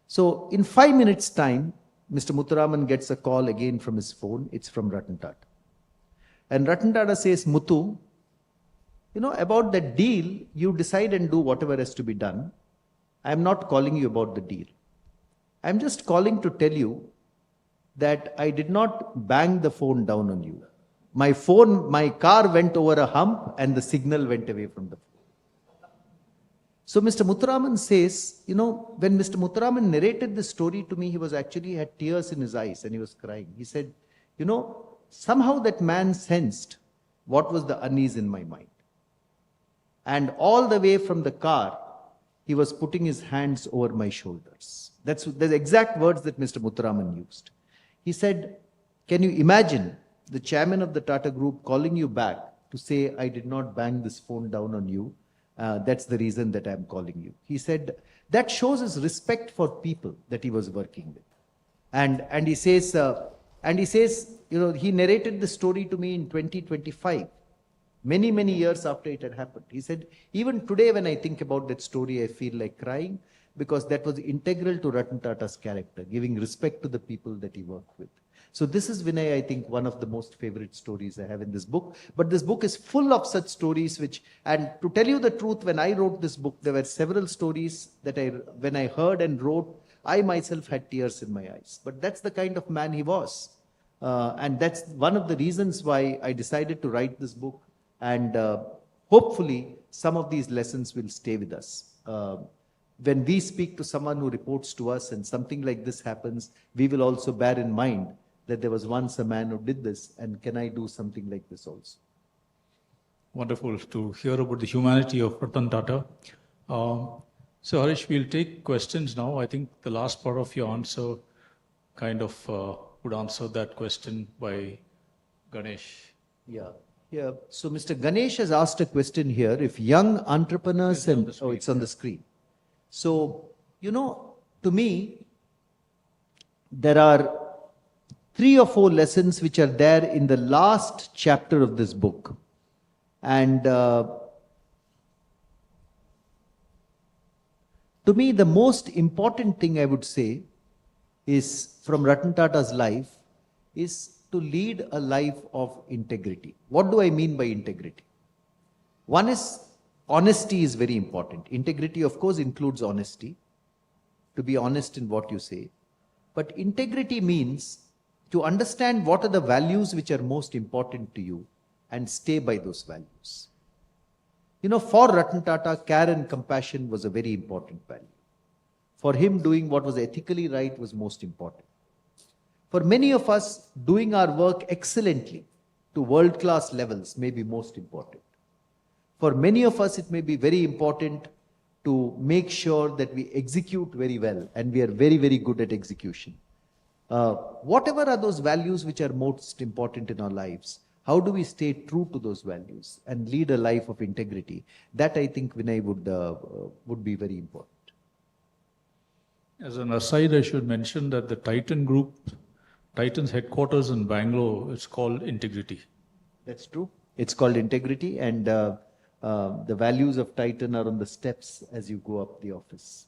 So in 5 minutes time, Mr. Muthuraman gets a call again from his phone. It's from Ratan Tata. And Ratan Tata says, Muthu, about the deal, you decide and do whatever has to be done. I'm not calling you about the deal. I'm just calling to tell you that I did not bang the phone down on you. My car went over a hump and the signal went away from the phone. So Mr. Muthuraman says, when Mr. Muthuraman narrated this story to me, he had tears in his eyes and he was crying. He said, somehow that man sensed what was the unease in my mind. And all the way from the car, he was putting his hands over my shoulders. That's the exact words that Mr. Muthuraman used. He said, can you imagine the chairman of the Tata Group calling you back to say, I did not bang this phone down on you. That's the reason that I'm calling you. He said, that shows his respect for people that he was working with. And he says, he narrated the story to me in 2025. Many, many years after it had happened. He said, even today when I think about that story, I feel like crying, because that was integral to Ratan Tata's character, giving respect to the people that he worked with. So this is, Vinay, I think one of the most favorite stories I have in this book. But this book is full of such stories and to tell you the truth, when I wrote this book, there were several stories that when I heard and wrote, I myself had tears in my eyes. But that's the kind of man he was. And that's one of the reasons why I decided to write this book. And hopefully some of these lessons will stay with us. When we speak to someone who reports to us and something like this happens, we will also bear in mind that there was once a man who did this, and can I do something like this also? Wonderful to hear about the humanity of Ratan Tata. So Harish, we'll take questions now. I think the last part of your answer kind of would answer that question by Ganesh. Yeah. So Mr. Ganesh has asked a question here. If young entrepreneurs it's on the screen. So, to me, there are 3 or 4 lessons which are there in the last chapter of this book. And to me, the most important thing I would say is from Ratan Tata's life is to lead a life of integrity. What do I mean by integrity? One is honesty is very important. Integrity, of course, includes honesty, to be honest in what you say. But integrity means to understand what are the values which are most important to you and stay by those values. You know, for Ratan Tata, care and compassion was a very important value. For him, doing what was ethically right was most important. For many of us, doing our work excellently to world-class levels may be most important. For many of us, it may be very important to make sure that we execute very well, and we are very, very good at execution. Whatever are those values which are most important in our lives, how do we stay true to those values and lead a life of integrity? That I think, Vinay, would be very important. As an aside, I should mention that the Titan Group, Titan's headquarters in Bangalore, it's called Integrity. That's true. It's called integrity, and the values of Titan are on the steps as you go up the office.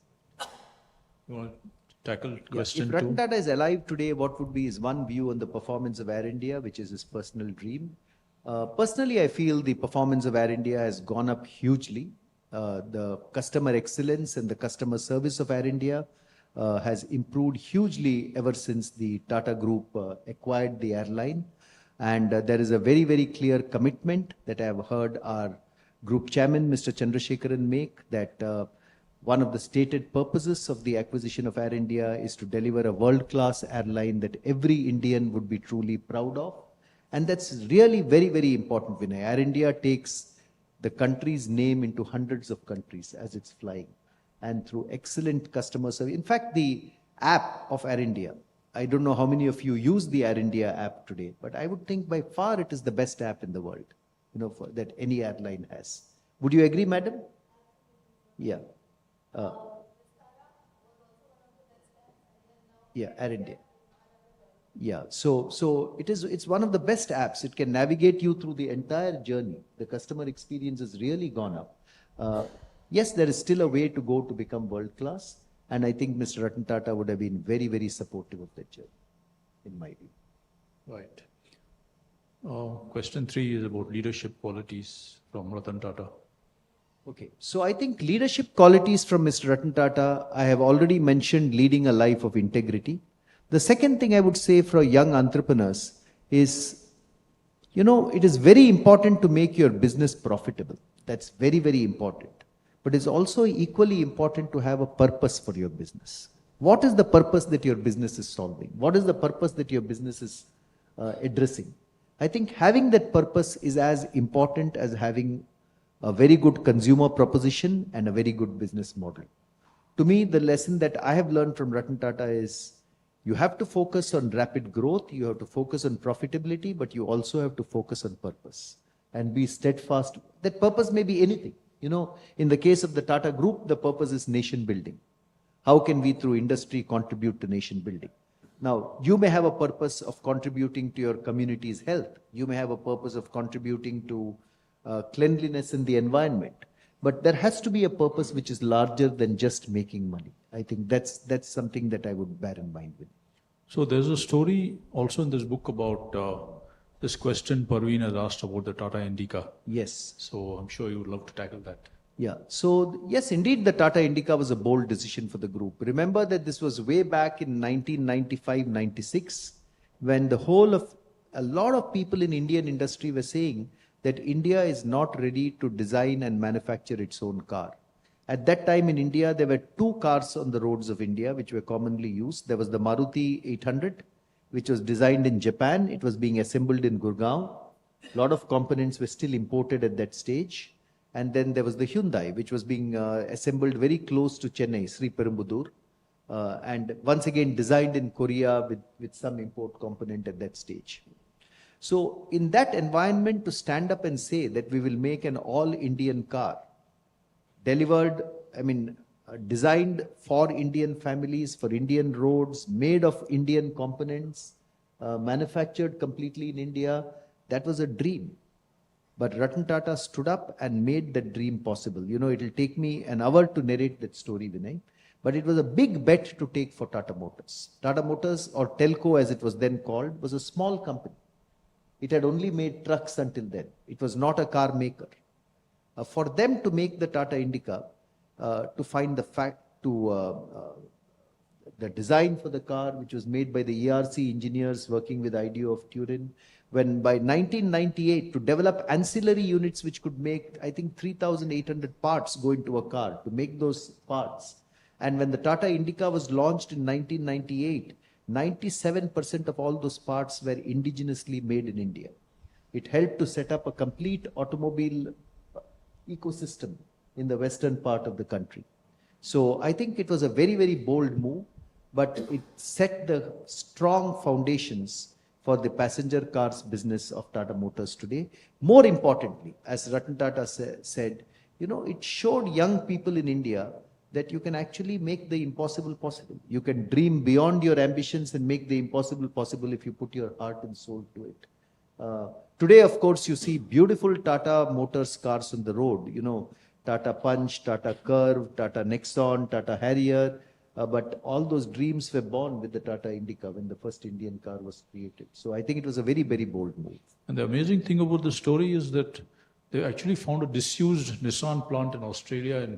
You want to tackle question If Ratan two? Tata is alive today, what would be his one view on the performance of Air India, which is his personal dream? Personally, I feel the performance of Air India has gone up hugely. The customer excellence and the customer service of Air India has improved hugely ever since the Tata Group acquired the airline. And there is a very, very clear commitment that I have heard our Group Chairman, Mr. Chandrasekharan, make, that one of the stated purposes of the acquisition of Air India is to deliver a world-class airline that every Indian would be truly proud of. And that's really very, very important, Vinay. Air India takes the country's name into hundreds of countries as it's flying, and through excellent customer service. In fact, the app of Air India, I don't know how many of you use the Air India app today, but I would think by far it is the best app in the world, you know, that any airline has. Would you agree, madam? Yeah. Yeah, Air India. Yeah, so it's one of the best apps. It can navigate you through the entire journey. The customer experience has really gone up. Yes, there is still a way to go to become world class, and I think Mr. Ratan Tata would have been very, very supportive of that journey, in my view. Right. Question 3 is about leadership qualities from Ratan Tata. Okay, so I think leadership qualities from Mr. Ratan Tata, I have already mentioned leading a life of integrity. The second thing I would say for young entrepreneurs is, you know, it is very important to make your business profitable. That's very, very important. But it's also equally important to have a purpose for your business. What is the purpose that your business is solving? What is the purpose that your business is addressing? I think having that purpose is as important as having a very good consumer proposition and a very good business model. To me, the lesson that I have learned from Ratan Tata is you have to focus on rapid growth, you have to focus on profitability, but you also have to focus on purpose and be steadfast. That purpose may be anything. You know, in the case of the Tata Group, the purpose is nation building. How can we through industry contribute to nation building? Now, you may have a purpose of contributing to your community's health. You may have a purpose of contributing to cleanliness in the environment. But there has to be a purpose which is larger than just making money. I think that's something that I would bear in mind with. So there's a story also in this book about this question Parveen has asked about the Tata Indica. Yes. So I'm sure you would love to tackle that. Yeah. So yes, indeed, the Tata Indica was a bold decision for the group. Remember that this was way back in 1995-96, when a lot of people in Indian industry were saying that India is not ready to design and manufacture its own car. At that time in India, there were two cars on the roads of India which were commonly used. There was the Maruti 800, which was designed in Japan. It was being assembled in Gurgaon. A lot of components were still imported at that stage. And then there was the Hyundai, which was being assembled very close to Chennai, Sri Perumbudur. And once again designed in Korea with some import component at that stage. So in that environment, to stand up and say that we will make an all-Indian car, designed for Indian families, for Indian roads, made of Indian components, manufactured completely in India, that was a dream. But Ratan Tata stood up and made that dream possible. You know, it'll take me an hour to narrate that story, Vinay. But it was a big bet to take for Tata Motors. Tata Motors, or Telco as it was then called, was a small company. It had only made trucks until then. It was not a car maker. For them to make the Tata Indica, to find the design for the car, which was made by the ERC engineers working with IDEO of Turin, when by 1998 to develop ancillary units which could make, I think, 3,800 parts go into a car, to make those parts. And when the Tata Indica was launched in 1998, 97% of all those parts were indigenously made in India. It helped to set up a complete automobile ecosystem in the western part of the country. So I think it was a very, very bold move, but it set the strong foundations for the passenger cars business of Tata Motors today. More importantly, as Ratan Tata said, it showed young people in India that you can actually make the impossible possible. You can dream beyond your ambitions and make the impossible possible if you put your heart and soul to it. Today, of course, you see beautiful Tata Motors cars on the road. Tata Punch, Tata Curve, Tata Nexon, Tata Harrier. But all those dreams were born with the Tata Indica when the first Indian car was created. So I think it was a very, very bold move. And the amazing thing about the story is that they actually found a disused Nissan plant in Australia and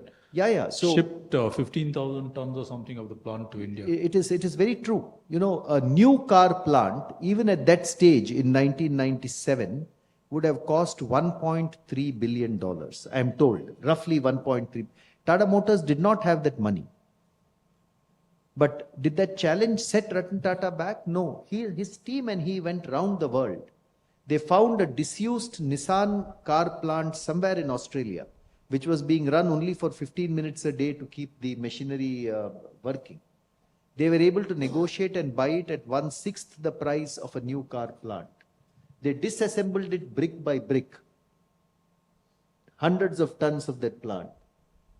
So shipped 15,000 tons or something of the plant to India. It is very true. A new car plant, even at that stage in 1997, would have cost $1.3 billion. I am told, roughly 1.3. Tata Motors did not have that money. But did that challenge set Ratan Tata back? No. His team and he went round the world. They found a disused Nissan car plant somewhere in Australia, which was being run only for 15 minutes a day to keep the machinery working. They were able to negotiate and buy it at 1/6 the price of a new car plant. They disassembled it brick by brick, hundreds of tons of that plant,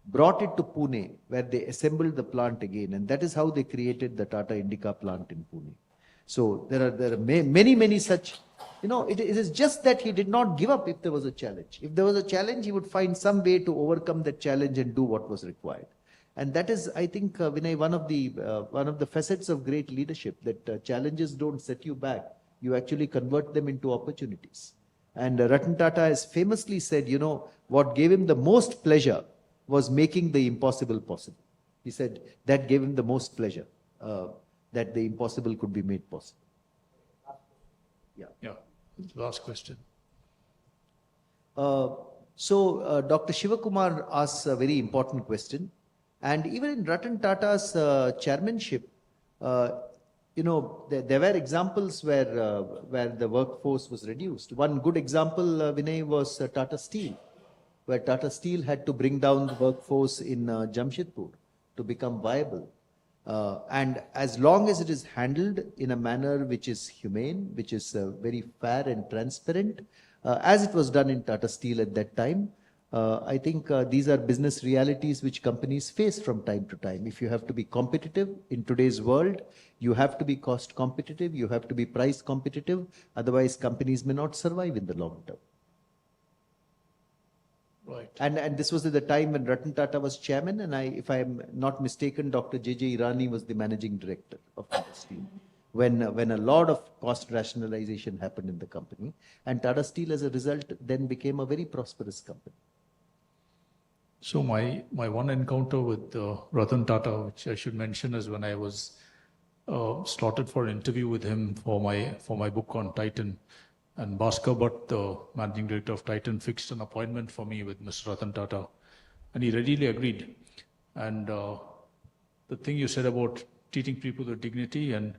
brought it to Pune, where they assembled the plant again, and that is how they created the Tata Indica plant in Pune. So there are many such. It is just that he did not give up if there was a challenge. If there was a challenge, he would find some way to overcome that challenge and do what was required. And that is, I think, Vinay, one of the facets of great leadership, that challenges don't set you back. You actually convert them into opportunities. And Ratan Tata has famously said, what gave him the most pleasure was making the impossible possible. He said that gave him the most pleasure, that the impossible could be made possible. Yeah. Last question. So Dr. Shivakumar asks a very important question. And even in Ratan Tata's chairmanship, there were examples where the workforce was reduced. One good example, Vinay, was Tata Steel, where Tata Steel had to bring down the workforce in Jamshedpur to become viable. And as long as it is handled in a manner which is humane, which is very fair and transparent, as it was done in Tata Steel at that time, I think these are business realities which companies face from time to time. If you have to be competitive in today's world, you have to be cost competitive, you have to be price competitive, otherwise companies may not survive in the long term. Right. And this was at the time when Ratan Tata was chairman, and if I am not mistaken, Dr. J.J. Irani was the managing director of Tata Steel, when a lot of cost rationalization happened in the company. And Tata Steel, as a result, then became a very prosperous company. So my one encounter with Ratan Tata, which I should mention, is when I was slotted for an interview with him for my book on Titan. And Bhaskar Bhatt, the managing director of Titan, fixed an appointment for me with Mr. Ratan Tata. And he readily agreed. And the thing you said about treating people with dignity, and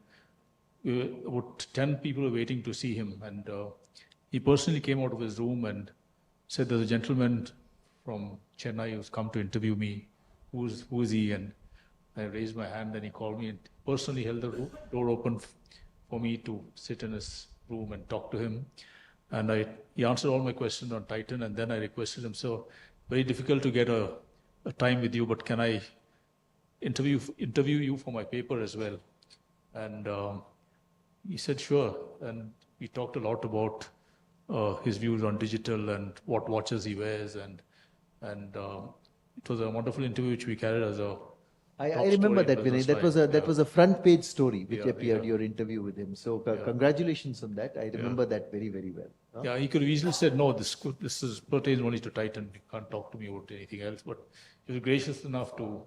about 10 people were waiting to see him. And he personally came out of his room and said, there's a gentleman from Chennai who's come to interview me. Who is he? And I raised my hand, and he called me and personally held the door open for me to sit in his room and talk to him. And he answered all my questions on Titan, and then I requested him, so very difficult to get a time with you, but can I interview you for my paper as well? And he said, sure. And we talked a lot about his views on digital and what watches he wears, and it was a wonderful interview which we carried as a I top remember story in that, Vinay. Business That was Line. that was a front page story which Yeah, appeared, yeah. your interview with him. So congratulations on that. I remember that very, very well. Huh? Yeah, he could have easily said, no, this is pertains only to Titan. You can't talk to me about anything else. But he was gracious enough to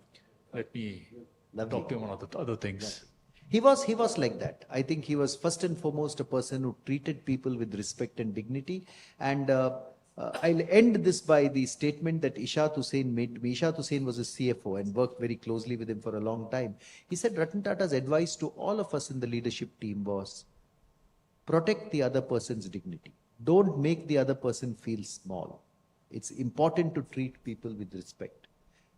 let me Lovely. talk to him on other things. He was like that. I think he was first and foremost a person who treated people with respect and dignity. And I'll end this by the statement that Ishaq Hussain made to me. Ishaq Hussain was a CFO and worked very closely with him for a long time. He said Ratan Tata's advice to all of us in the leadership team was, protect the other person's dignity. Don't make the other person feel small. It's important to treat people with respect.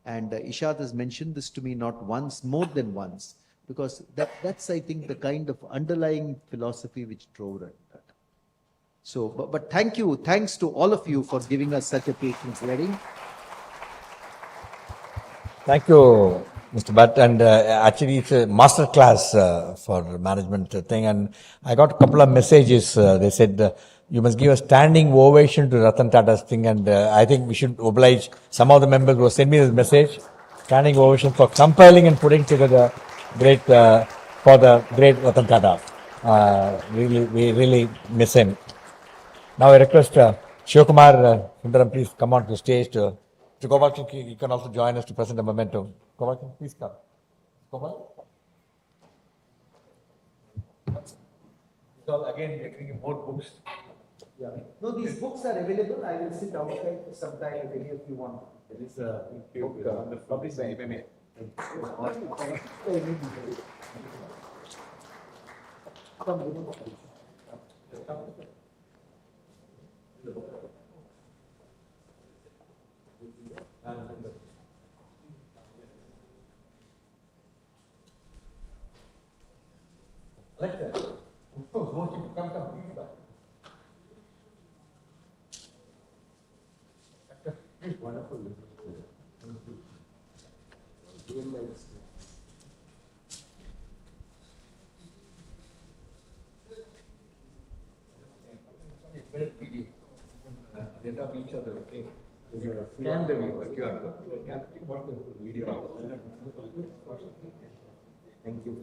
And Ishad has mentioned this to me not once, more than once, because that's, I think, the kind of underlying philosophy which drove Ratan Tata. So, but thanks to all of you for giving us such a patient hearing. Thank you, Mr. Bhatt. And actually, it's a master class for management thing. And I got a couple of messages. They said you must give a standing ovation to Ratan Tata's thing. And I think we should oblige some of the members who sent me this message. Standing ovation for compiling and putting together great for the great Ratan Tata. We really miss him. Now I request Shivakumar Sundaram, please come on to the stage. To Gopal, you can also join us to present a memento. Gopal, please come. Gopal? Again, we're bringing more books. Yeah. No, these books are available. I will sit outside sometime if any of you want. There is a book published by MMA. Alexa, come, please come. Wonderful. Data of each other, okay? Scan the QR code. Video. Thank you.